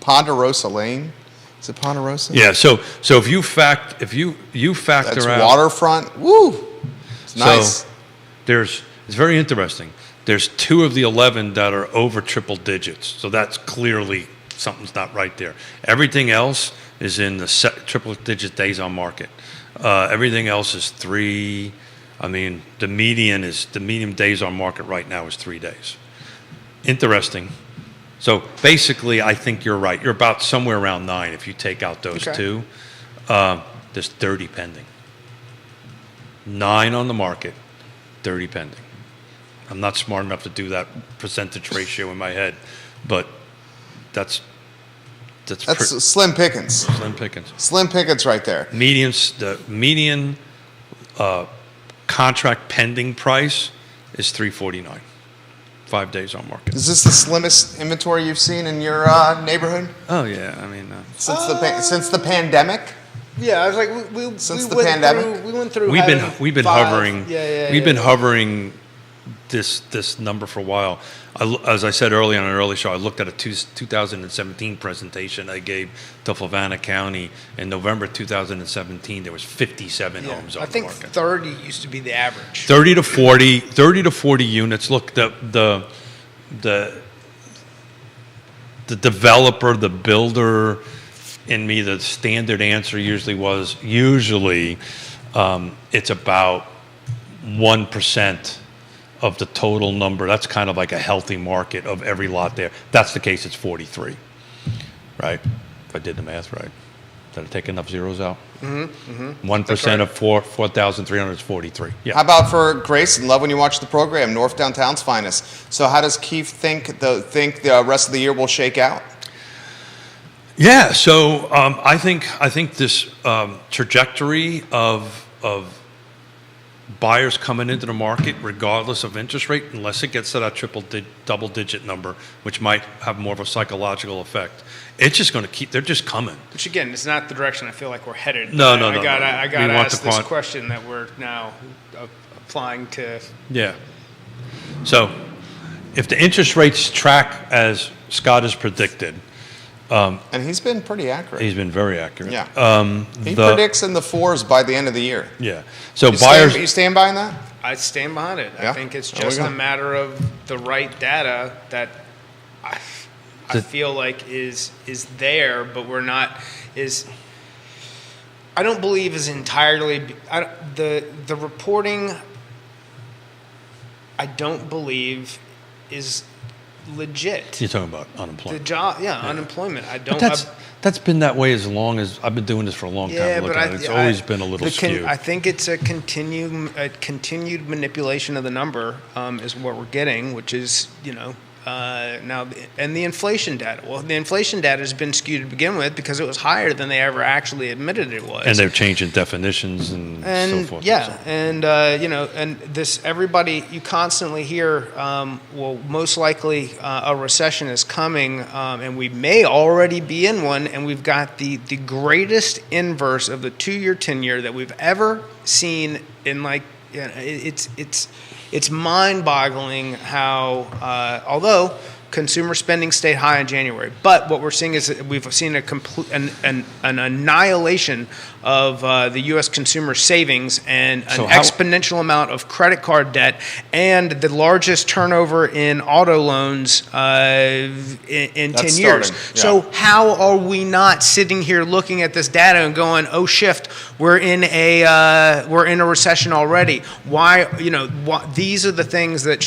Ponderosa Lane. Is it Ponderosa? Yeah. So if you factor That's out waterfront. Woo. It's nice. So it's very interesting. There's 2 of the 11 that are over triple digits. So that's clearly something's not right there. Everything else is in the triple digit days on market. Everything else is 3. I mean, the medium days on market right now is 3 days. Interesting. So basically, I think you're right. You're about somewhere around 9 if you take out those 2. There's 30 pending. 9 on the market, 30 pending. I'm not smart enough to do that percentage ratio in my head, but that's slim pickings. Slim pickings. Slim pickings right there. The median contract pending price is $349. 5 days on market. Is this the slimmest inventory you've seen in your neighborhood? Oh yeah, I mean since the pandemic. Yeah, I was like, since the pandemic, we went through. We've been 5. hovering. We've been hovering this number for a while. As I said earlier on an early show, I looked at a 2017 presentation I gave to Fluvanna County in November 2017. There was 57 homes on the market. I think 30 used to be the average. 30 to 40 units. Look, the developer, the builder in me, the standard answer usually it's about 1% of the total number. That's kind of like a healthy market of every lot there. That's the case, it's 43, right? If I did the math right. Did I take enough zeros out? 1% of 4,300 is 43. Yeah. How about for Grayson? Love when you watch the program, North Downtown's finest. So how does Keith think the rest of the year will shake out? Yeah, so I think this trajectory of buyers coming into the market, regardless of interest rate, unless it gets to that double-digit number, which might have more of a psychological effect. It's just going to keep. They're just coming. Which again, is not the direction I feel like we're headed. No. I got to ask this question that we're now applying to. Yeah. So, if the interest rates track as Scott has predicted, and he's been pretty accurate. He's been very accurate. Yeah. He predicts in the 4s by the end of the year. Yeah. So you stand by that? I stand behind it. Yeah. I think it's just a matter of the right data that I feel like is there, but we're not I don't believe is entirely the reporting. I don't believe is legit. You're talking about unemployment. The job, unemployment. I don't. But that's been that way as long as I've been doing this for a long time. It's always been a little skewed. I think it's a continued manipulation of the number is what we're getting, which is now, and the inflation data. Well, the inflation data has been skewed to begin with because it was higher than they ever actually admitted it was. And they're changing definitions and so forth. Yeah, and this everybody you constantly hear. Most likely a recession is coming, and we may already be in one. And we've got the greatest inverse of the 2-year, 10-year that we've ever seen in It's mind-boggling how, although consumer spending stayed high in January, but what we're seeing is that we've seen an annihilation of the U.S. consumer savings and an exponential amount of credit card debt and the largest turnover in auto loans in 10 years. Yeah. So how are we not sitting here looking at this data and going, "Oh, shift, we're in a recession already"? Why? These are the things that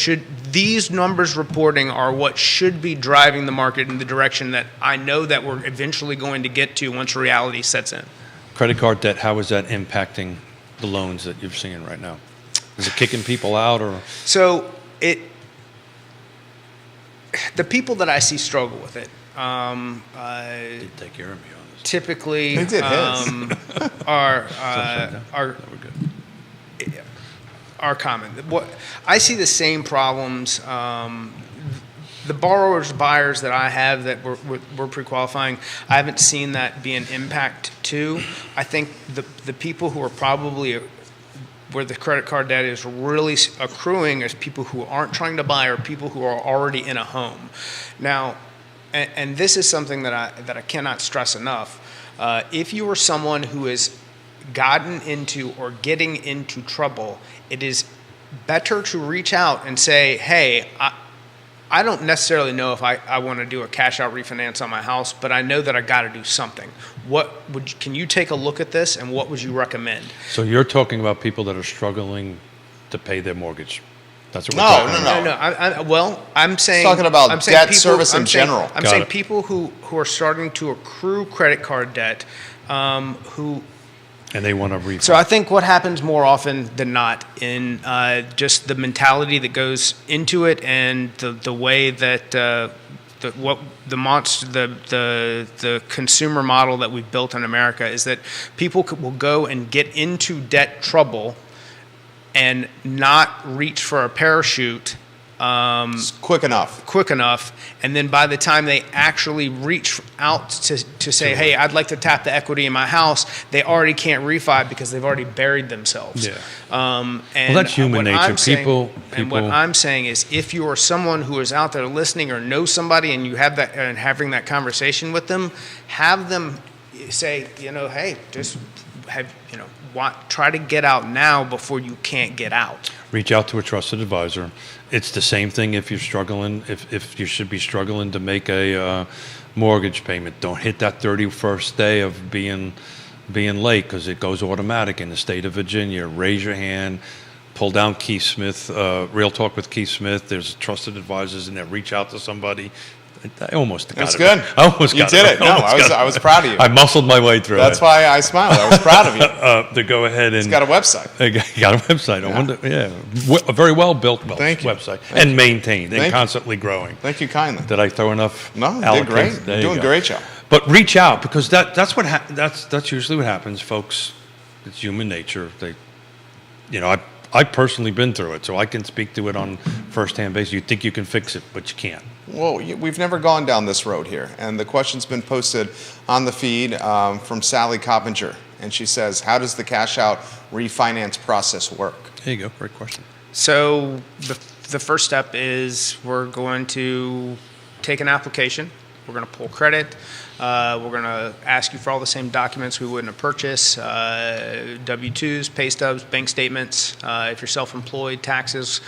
these numbers reporting are what should be driving the market in the direction that I know that we're eventually going to get to once reality sets in. Credit card debt, how is that impacting the loans that you're seeing right now? Is it kicking people out or? So the people that I see struggle with it. Did take care of me on this. Typically He did are common. What I see the same problems. The buyers that I have that we're pre-qualifying, I haven't seen that be an impact to. I think the people who are probably where the credit card debt is really accruing as people who aren't trying to buy or people who are already in a home. Now, and this is something that I cannot stress enough. If you are someone who has gotten into or getting into trouble, it is better to reach out and say, "Hey, I don't necessarily know if I want to do a cash out refinance on my house, but I know that I got to do something. Can you take a look at this and what would you recommend?" So you're talking about people that are struggling to pay their mortgage. That's what we're talking about. No. I'm saying talking about debt service in general. I'm saying people who are starting to accrue credit card debt, who. And they want to refund. So I think what happens more often than not in just the mentality that goes into it and the way that the consumer model that we've built in America is that people will go and get into debt trouble and not reach for a parachute quick enough, and then by the time they actually reach out to say, "Hey, I'd like to tap the equity in my house," they already can't refi because they've already buried themselves. Yeah. And that's human nature. And what I'm saying is, if you are someone who is out there listening or knows somebody and you have that and having that conversation with them, have them say, "Hey, just try to get out now before you can't get out." Reach out to a trusted advisor. It's the same thing if you're struggling, if you should be struggling to make a mortgage payment. Don't hit that 31st day of being late because it goes automatic in the state of Virginia. Raise your hand. Pull down Keith Smith, Real Talk with Keith Smith. There's trusted advisors in there. Reach out to somebody. I almost got That's it. good. I almost got it. You did it. No, I was proud of you. I muscled my way through That's it. why I smiled. I was proud of you. To go ahead and... It's got a website. Got a website. I wonder, a very well-built website. And maintained and constantly growing. Thank you kindly. Did I throw enough? No, you did great. You're doing a great job. But reach out because that's usually what happens, folks. It's human nature. I personally been through it, so I can speak to it on first-hand basis. You think you can fix it, but you can't. Well, we've never gone down this road here, and the question's been posted on the feed from Sally Coppinger, and she says, how does the cash-out refinance process work? There you go. Great question. So the first step is we're going to take an application. We're going to pull credit. We're going to ask you for all the same documents we would in a purchase, W-2s, pay stubs, bank statements. If you're self-employed, taxes.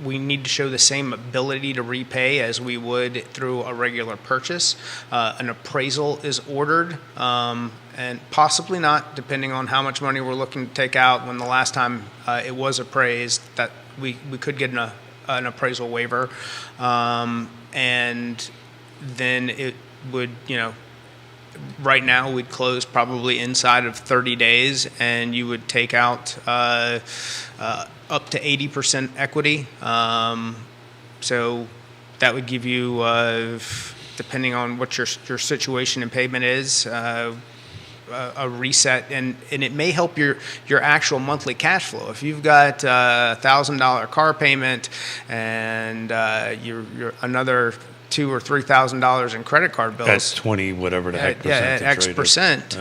We need to show the same ability to repay as we would through a regular purchase. An appraisal is ordered, and possibly not, depending on how much money we're looking to take out. When the last time it was appraised, that we could get an appraisal waiver, and then it would, right now we'd close probably inside of 30 days, and you would take out up to 80% equity. So that would give you, depending on what your situation and payment is, a reset, and it may help your actual monthly cash flow. If you've got a $1,000 car payment and you're another $2,000 or $3,000 in credit card bills. That's 20, whatever the heck percentage. At X percent.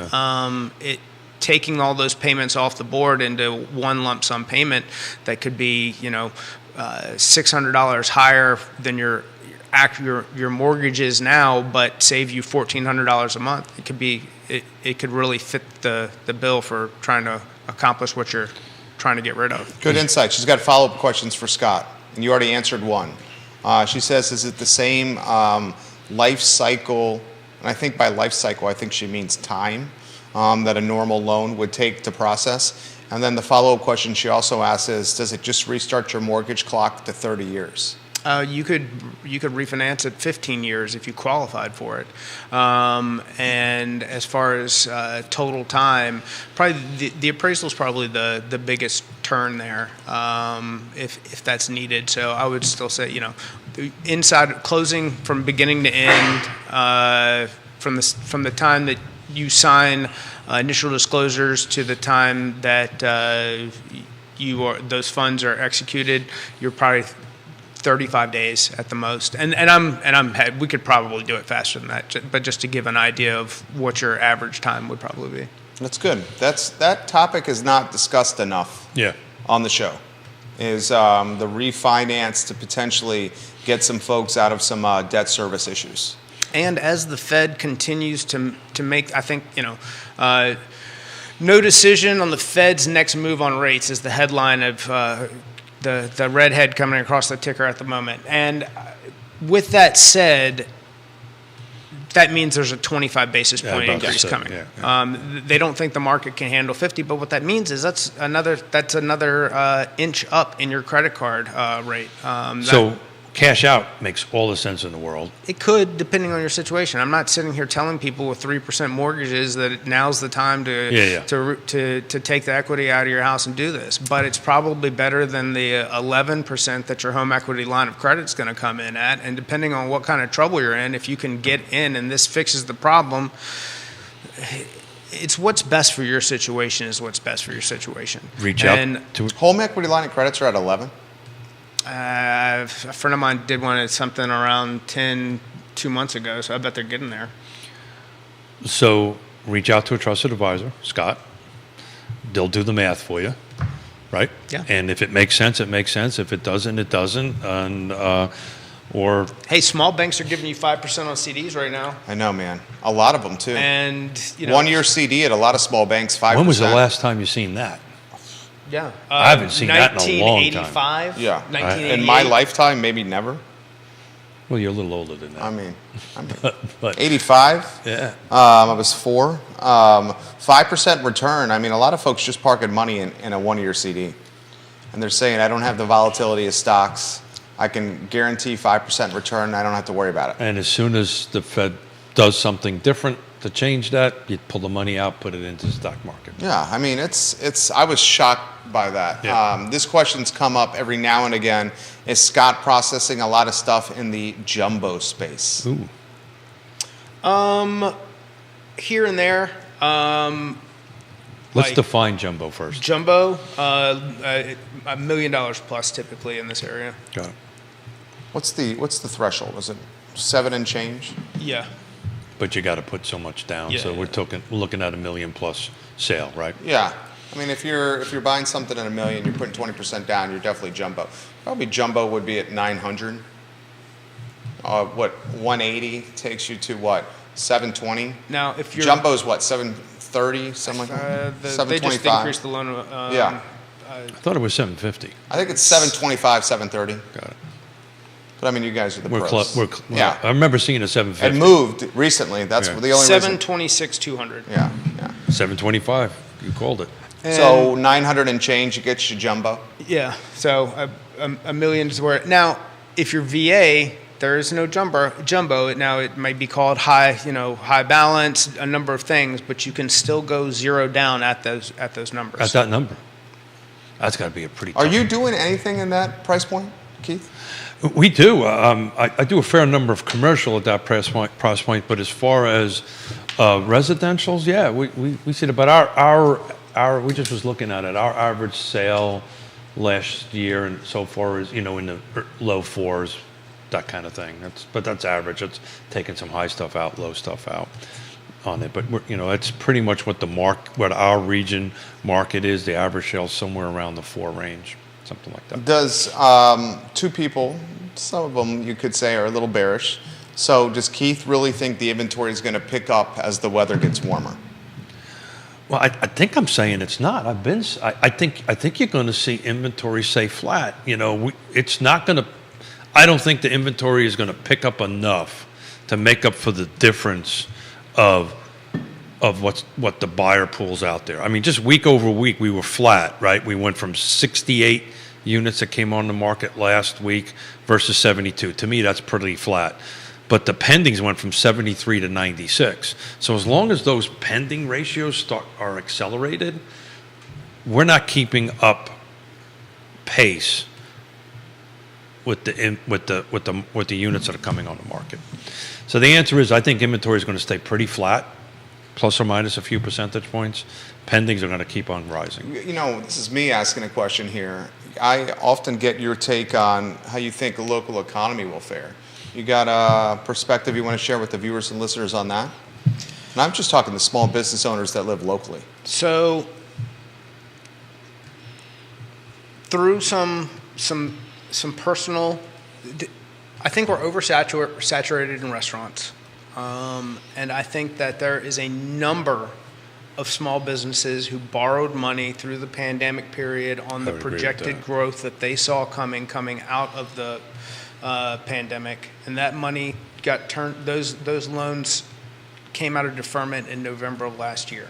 It taking all those payments off the board into one lump sum payment that could be, $600 higher than your mortgage is now, but save you $1,400 a month. It could really fit the bill for trying to accomplish what you're trying to get rid of. Good insight. She's got follow-up questions for Scott, and you already answered one. She says, is it the same life cycle, and I think by life cycle, I think she means time, that a normal loan would take to process? And then the follow-up question she also asks is, does it just restart your mortgage clock to 30 years? You could refinance it 15 years if you qualified for it. And as far as total time, probably the appraisal is probably the biggest turn there, if that's needed. So I would still say, inside closing from beginning to end, from the time that you sign initial disclosures to the time that those funds are executed, you're probably 35 days at the most, and we could probably do it faster than that, but just to give an idea of what your average time would probably be. That's good. That topic is not discussed enough. Yeah. On the show, is the refinance to potentially get some folks out of some debt service issues. And as the Fed continues to make, I think no decision on the Fed's next move on rates is the headline of the redhead coming across the ticker at the moment. And with that said, that means there's a 25 basis point increase coming. Yeah. They don't think the market can handle 50, but what that means is that's another inch up in your credit card rate. So cash out makes all the sense in the world. It could, depending on your situation. I'm not sitting here telling people with 3% mortgages that now's the time to take the equity out of your house and do this. But it's probably better than the 11% that your home equity line of credit is going to come in at. And depending on what kind of trouble you're in, if you can get in and this fixes the problem, it's what's best for your situation is what's best for your situation. Reach out to home equity line of credits are at 11. A friend of mine did one at something around 10 2 months ago, so I bet they're getting there. So reach out to a trusted advisor, Scott. They'll do the math for you, right? Yeah. And if it makes sense, it makes sense. If it doesn't, it doesn't. And hey, small banks are giving you 5% on CDs right now. I know, man. A lot of them too. And 1 year CD at a lot of small banks, 5%. When was the last time you seen that? Yeah. I haven't seen that in a long time. 1985. Yeah. 1988. In my lifetime, maybe never. Well, you're a little older than that. I mean but 85. Yeah. I was 4. 5% return. I mean, a lot of folks just parking money in a 1 year CD. And they're saying, I don't have the volatility of stocks. I can guarantee 5% return. I don't have to worry about it. And as soon as the Fed does something different to change that, you pull the money out, put it into the stock market. Yeah, I mean, it's. I was shocked by that. Yeah. This question's come up every now and again. Is Scott processing a lot of stuff in the jumbo space? Ooh. Here and there. Let's define jumbo first. Jumbo, $1 million plus typically in this area. Got it. What's the threshold? Is it 7 and change? Yeah. But you got to put so much down. Yeah, So yeah. we're looking at $1 million plus sale, right? Yeah. I mean, if you're buying something at $1 million, you're putting 20% down, you're definitely jumbo. Probably jumbo would be at 900. 180 takes you to what? 720. Now, if you're Jumbo's what? 730, something like that. they 725. just increased the loan. Yeah. I thought it was 750. I think it's 725, 730. Got it. But I mean, you guys are the We're pros. yeah. I remember seeing a 750. It moved recently. That's Yeah. the only reason. 726, 200. Yeah, yeah. 725. You called it. So 900 and change, it gets you jumbo. Yeah. So a million is where now if you're VA, there is no jumbo. Now it might be called high balance, a number of things, but you can still go zero down at those numbers. At that number. That's got to be a pretty. Are tough- you doing anything in that price point, Keith? We do. I do a fair number of commercial at that price point, but as far as residentials, yeah, we see it. But our we just was looking at it. Our average sale last year and so far is in the low fours, that kind of thing. That's average. It's taking some high stuff out, low stuff out on it. But it's pretty much what what our region market is. The average sale somewhere around the 4 range, something like that. Does two people, some of them you could say are a little bearish. So does Keith really think the inventory is going to pick up as the weather gets warmer? Well, I think I'm saying it's not. I think you're going to see inventory stay flat. It's not going to. I don't think the inventory is going to pick up enough to make up for the difference of what the buyer pulls out there. I mean, just week over week, we were flat, right? We went from 68 units that came on the market last week versus 72. To me, that's pretty flat. But the pendings went from 73 to 96. So as long as those pending ratios are accelerated, we're not keeping up pace with the units that are coming on the market. So the answer is, I think inventory is going to stay pretty flat, plus or minus a few percentage points. Pendings are going to keep on rising. This is me asking a question here. I often get your take on how you think the local economy will fare. You got a perspective you want to share with the viewers and listeners on that? And I'm just talking the small business owners that live locally. So through some personal, I think we're oversaturated in restaurants. And I think that there is a number of small businesses who borrowed money through the pandemic period on the projected growth that they saw coming out of the pandemic, and that money got turned. Those loans came out of deferment in November of last year,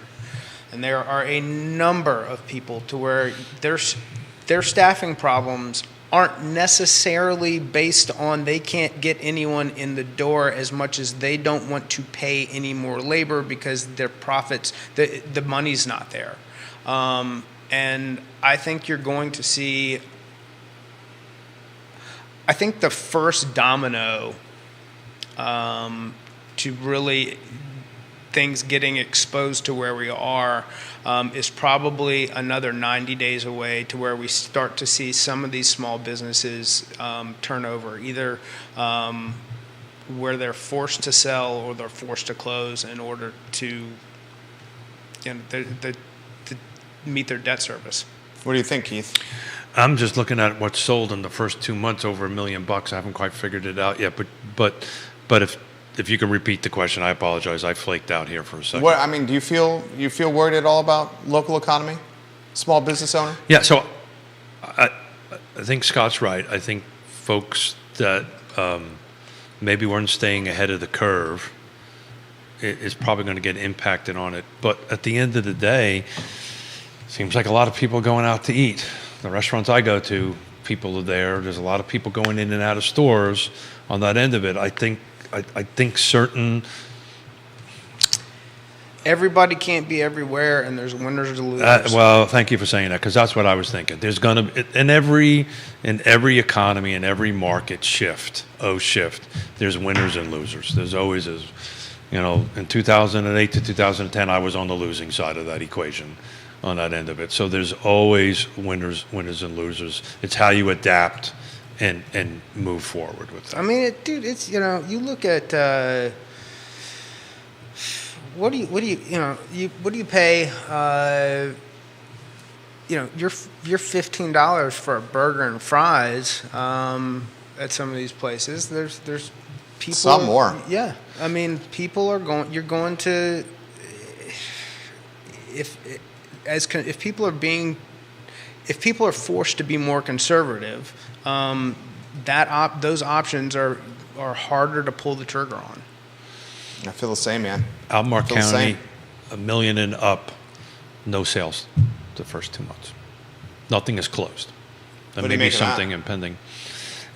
and there are a number of people to where their staffing problems aren't necessarily based on they can't get anyone in the door as much as they don't want to pay any more labor because their profits, the money's not there. And I think you're going to see, I think the first domino to really things getting exposed to where we are is probably another 90 days away to where we start to see some of these small businesses turn over, either where they're forced to sell or they're forced to close in order to meet their debt service. What do you think, Keith? I'm just looking at what's sold in the first 2 months, over $1 million. I haven't quite figured it out yet. But if you can repeat the question, I apologize. I flaked out here for a second. Do you feel worried at all about local economy, small business owner? Yeah. So I think Scott's right. I think folks that maybe weren't staying ahead of the curve is probably going to get impacted on it. But at the end of the day, seems like a lot of people going out to eat. The restaurants I go to, people are there. There's a lot of people going in and out of stores on that end of it. I think certain. Everybody can't be everywhere, and there's winners and losers. Well, thank you for saying that, because that's what I was thinking. There's going to in every economy, in every market shift, there's winners and losers. There's always is. In 2008 to 2010, I was on the losing side of that equation. on that end of it. So there's always winners and losers. It's how you adapt and move forward with that. I mean, it's you look at what do you pay? You're $15 for a burger and fries at some of these places. There's people. Some more. Yeah, I mean, people are going. You're going to if people are forced to be more conservative, those options are harder to pull the trigger on. I feel the same, man. Albemarle County, $1 million and up, no sales the first 2 months. Nothing is closed. There may be something impending.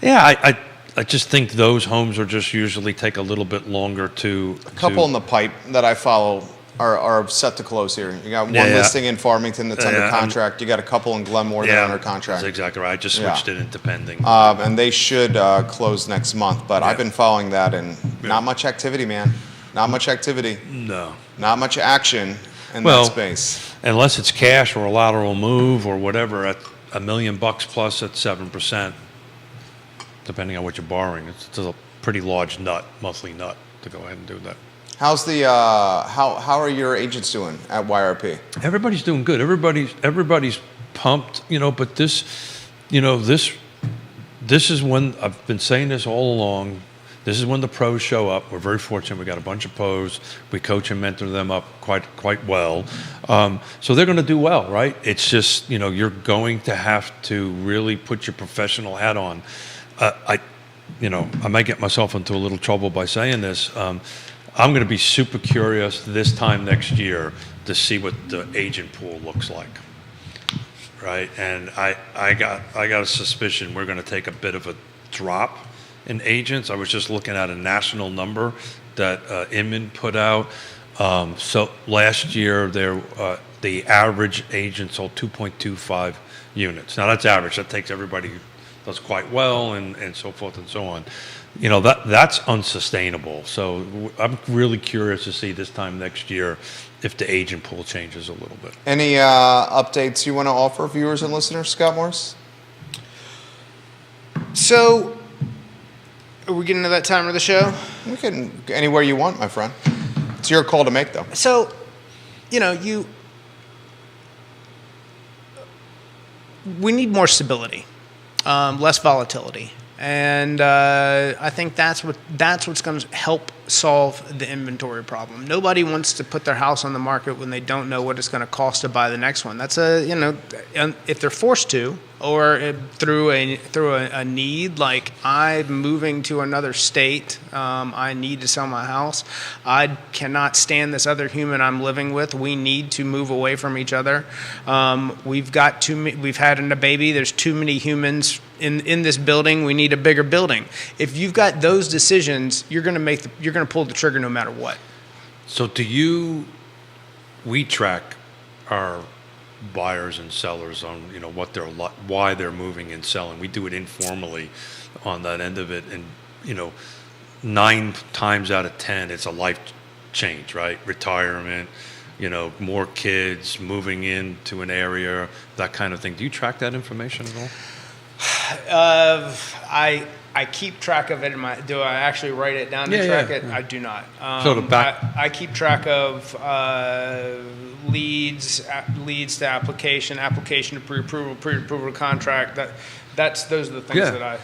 Yeah, I just think those homes are just usually take a little bit longer to. A couple in the pipe that I follow are set to close here. You got one listing in Farmington that's under contract. You got a couple in Glenmore that are under contract. That's exactly right. I just switched it into pending. And they should close next month. But I've been following that, and not much activity, man. Not much activity. No. Not much action in that space. Unless it's cash or a lateral move or whatever, at $1 million plus at 7%, depending on what you're borrowing, it's a pretty large monthly nut to go ahead and do that. How's the how are your agents doing at YRP? Everybody's doing good. Everybody's pumped, but this is when I've been saying this all along. This is when the pros show up. We're very fortunate. We got a bunch of pros. We coach and mentor them up quite well. So they're going to do well, right? It's just you're going to have to really put your professional hat on. I might get myself into a little trouble by saying this. I'm going to be super curious this time next year to see what the agent pool looks like, right? And I got a suspicion we're going to take a bit of a drop in agents. I was just looking at a national number that Inman put out. So last year, the average agent sold 2.25 units. Now that's average. That takes everybody who does quite well and so forth and so on. That's unsustainable. So I'm really curious to see this time next year if the agent pool changes a little bit. Any updates you want to offer viewers and listeners, Scott Morris? So, are we getting to that time of the show? We can anywhere you want, my friend. It's your call to make, though. So, we need more stability, less volatility. And I think that's what's going to help solve the inventory problem. Nobody wants to put their house on the market when they don't know what it's going to cost to buy the next one. That's if they're forced to, or through a need, like I'm moving to another state, I need to sell my house. I cannot stand this other human I'm living with. We need to move away from each other. We've had a baby. There's too many humans in this building. We need a bigger building. If you've got those decisions, you're going to pull the trigger no matter what. So we track our buyers and sellers on why they're moving and selling. We do it informally on that end of it, and 9 times out of 10 it's a life change, right? Retirement, more kids, moving into an area, that kind of thing. Do you track that information at all? I keep track of it do I actually write it down to track it? I do not. I keep track of leads to application to pre-approval to contract. Those are the things that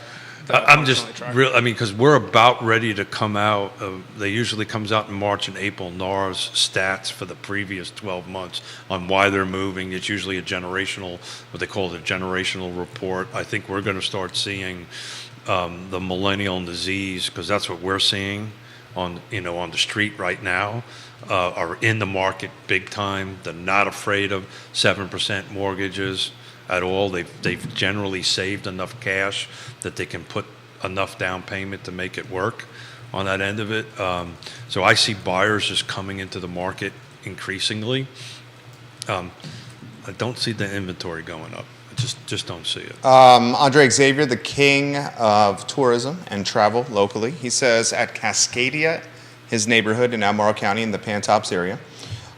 I'm just real. Because we're about ready to come out. They usually comes out in March and April. NAR's stats for the previous 12 months on why they're moving. It's usually a generational, what they call a generational report. I think we're going to start seeing the millennial disease, because that's what we're seeing on the street right now. Are in the market big time. They're not afraid of 7% mortgages at all. They've generally saved enough cash that they can put enough down payment to make it work on that end of it. So I see buyers just coming into the market increasingly. I don't see the inventory going up. I just don't see it. Andre Xavier, the king of tourism and travel locally, he says at Cascadia, his neighborhood in Albemarle County in the Pantops area,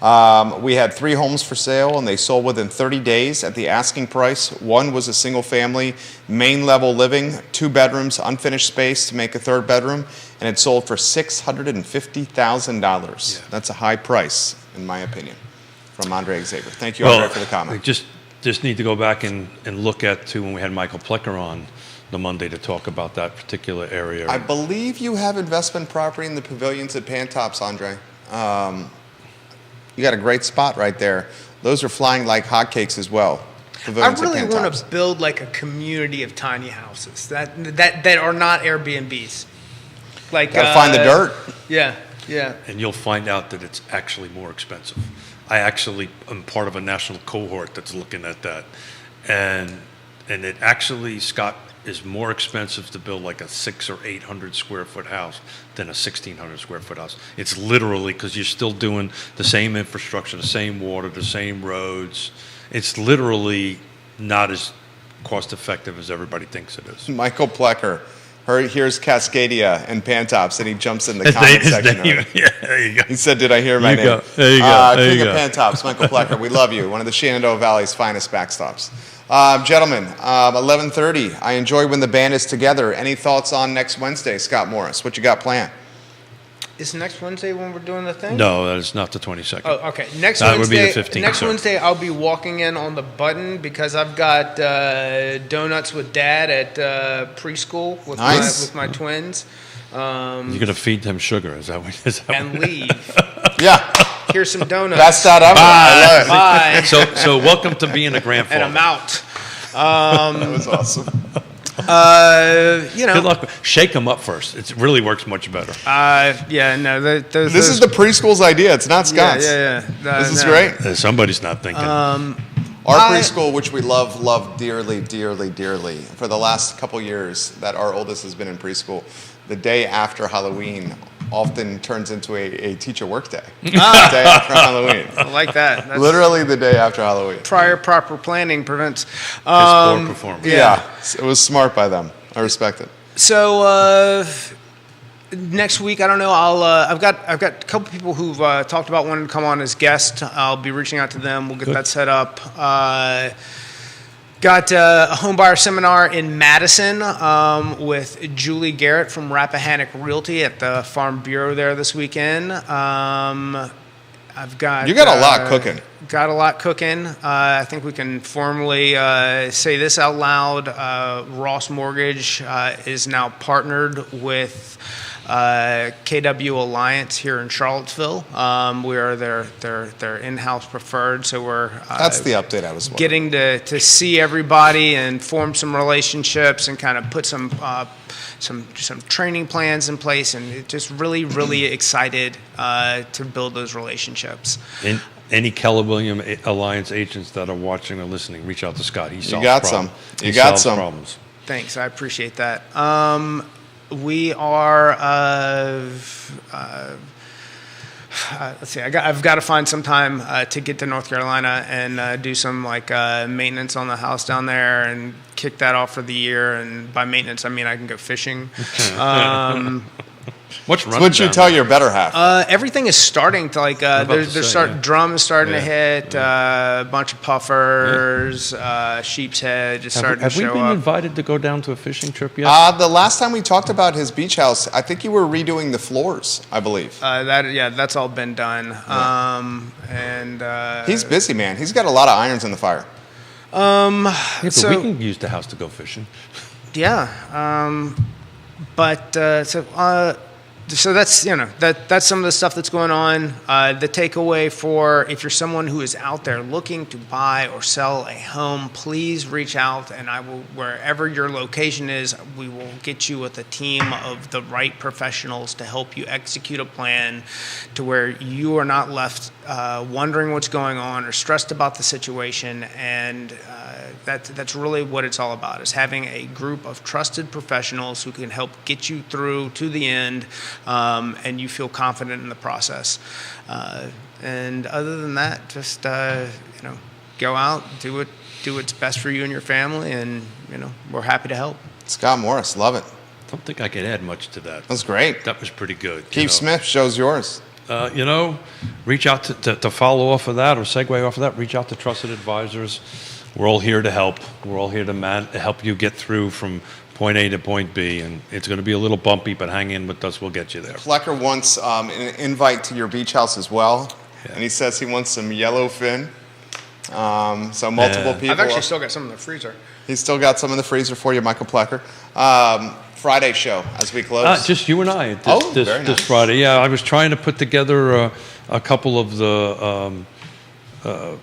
We had 3 homes for sale, and they sold within 30 days at the asking price. One was a single-family, main-level living, 2 bedrooms, unfinished space to make a 3rd bedroom, and it sold for $650,000. Yeah. That's a high price, in my opinion, from Andre Xavier. Thank you, Andre, for the comment. We just need to go back and look at to when we had Michael Plecker on the Monday to talk about that particular area. I believe you have investment property in the pavilions at Pantops, Andre. You got a great spot right there. Those are flying like hotcakes as well. I Pavilions at really want Pantops. to build like a community of tiny houses that are not Airbnbs. Like Gotta find the dirt. Yeah, yeah. And you'll find out that it's actually more expensive. I actually am part of a national cohort that's looking at that. And it actually, Scott, is more expensive to build like a 600 or 800 square foot house than a 1,600 square foot house. It's literally because you're still doing the same infrastructure, the same water, the same roads. It's literally not as cost effective as everybody thinks it is. Michael Plecker. Here's Cascadia and Pantops, and he jumps in the comment section. Yeah, there you go. He said, "Did I hear my name?" There you go. There King you of go. Pantops, Michael Plecker. We love you. One of the Shenandoah Valley's finest backstops. Gentlemen, 11:30. I enjoy when the band is together. Any thoughts on next Wednesday, Scott Morris? What you got planned? Is next Wednesday when we're doing the thing? No, that is not the 22nd. Oh, okay. Next That would be Wednesday. the 15th, Next sir. Wednesday, I'll be walking in on the button because I've got donuts with Dad at preschool with Nice. my twins. You're going to feed them sugar. Is that what it is? And leave. Yeah, Here's some donuts. best out ever. I love it. Bye. So welcome to being a grandfather. And I'm out. That was awesome. Good luck. Shake them up first. It really works much better. Yeah, no. This is the preschool's idea. It's not Scott's. Yeah. This is great. Somebody's not thinking. Our preschool, which we love dearly, dearly, dearly, for the last couple years that our oldest has been in preschool, the day after Halloween often turns into a teacher work day. The day after Halloween. I like that. That's Literally the day after Halloween. prior proper planning prevents. Poor performance. Yeah. It was smart by them. I respect it. So next week, I don't know. I've got a couple people who've talked about wanting to come on as guests. I'll be reaching out to them. We'll get that set up. Got a home buyer seminar in Madison with Julie Garrett from Rappahannock Realty at the Farm Bureau there this weekend. I've got You got a lot cooking. Got a lot cooking. I think we can formally say this out loud. Ross Mortgage is now partnered with KW Alliance here in Charlottesville. We are their in-house preferred, so we're That's the update I was wondering. getting to see everybody and form some relationships and kind of put some training plans in place, and just really excited to build those relationships. And any Keller Williams Alliance agents that are watching or listening, reach out to Scott. He solves got problems. some. He You got solves some. problems. Thanks, I appreciate that. We are. Let's see. I've got to find some time to get to North Carolina and do some maintenance on the house down there and kick that off for the year. And by maintenance, I mean I can go fishing. What's running What you down tell there? your better half. Everything is starting to drums starting to hit. A bunch of puffers, sheep's head just starting Have to we show been up. invited to go down to a fishing trip yet? The last time we talked about his beach house, I think you were redoing the floors, I believe. That's all been done. He's busy, man. He's got a lot of irons in the fire. Yeah, but so- we can use the house to go fishing. Yeah, so that's that's some of the stuff that's going on. The takeaway for if you're someone who is out there looking to buy or sell a home, please reach out, and I will, wherever your location is, we will get you with a team of the right professionals to help you execute a plan to where you are not left wondering what's going on or stressed about the situation. And that's really what it's all about, is having a group of trusted professionals who can help get you through to the end, and you feel confident in the process. And other than that, just go out, do what's best for you and your family, and we're happy to help. Scott Morris, love it. I don't think I could add much to that. That's great. That was pretty good. Keith Smith, show's yours. reach out to follow off of that or segue off of that. Reach out to trusted advisors. We're all here to help. We're all here to help you get through from point A to point B, and it's going to be a little bumpy, but hang in with us. We'll get you there. Plecker wants an invite to your beach house as well, and he says he wants some yellowfin. So multiple people. I've actually still got some in the freezer. He's still got some in the freezer for you, Michael Plecker. Friday show as we close. Just you and I very nice. this Friday. Yeah, I was trying to put together a couple of the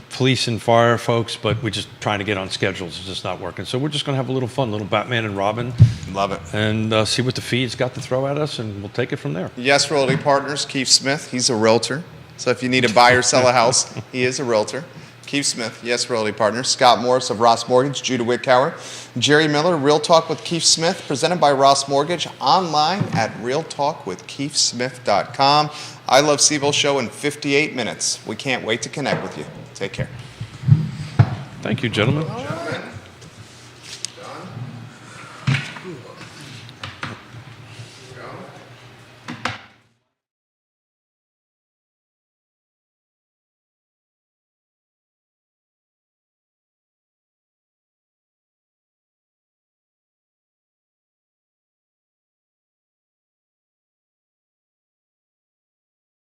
police and fire folks, but we're just trying to get on schedules. It's just not working. So we're just going to have a little fun, little Batman and Robin. Love it. And see what the feed's got to throw at us, and we'll take it from there. Yes Realty Partners, Keith Smith. He's a realtor. So if you need to buy or sell a house, he is a realtor. Keith Smith, Yes Realty Partners. Scott Morris of Ross Mortgage, Judah Wickower. Jerry Miller, Real Talk with Keith Smith, presented by Ross Mortgage, online at realtalkwithkeithsmith.com. I Love Seville show in 58 minutes. We can't wait to connect with you. Take care. Thank you, gentlemen.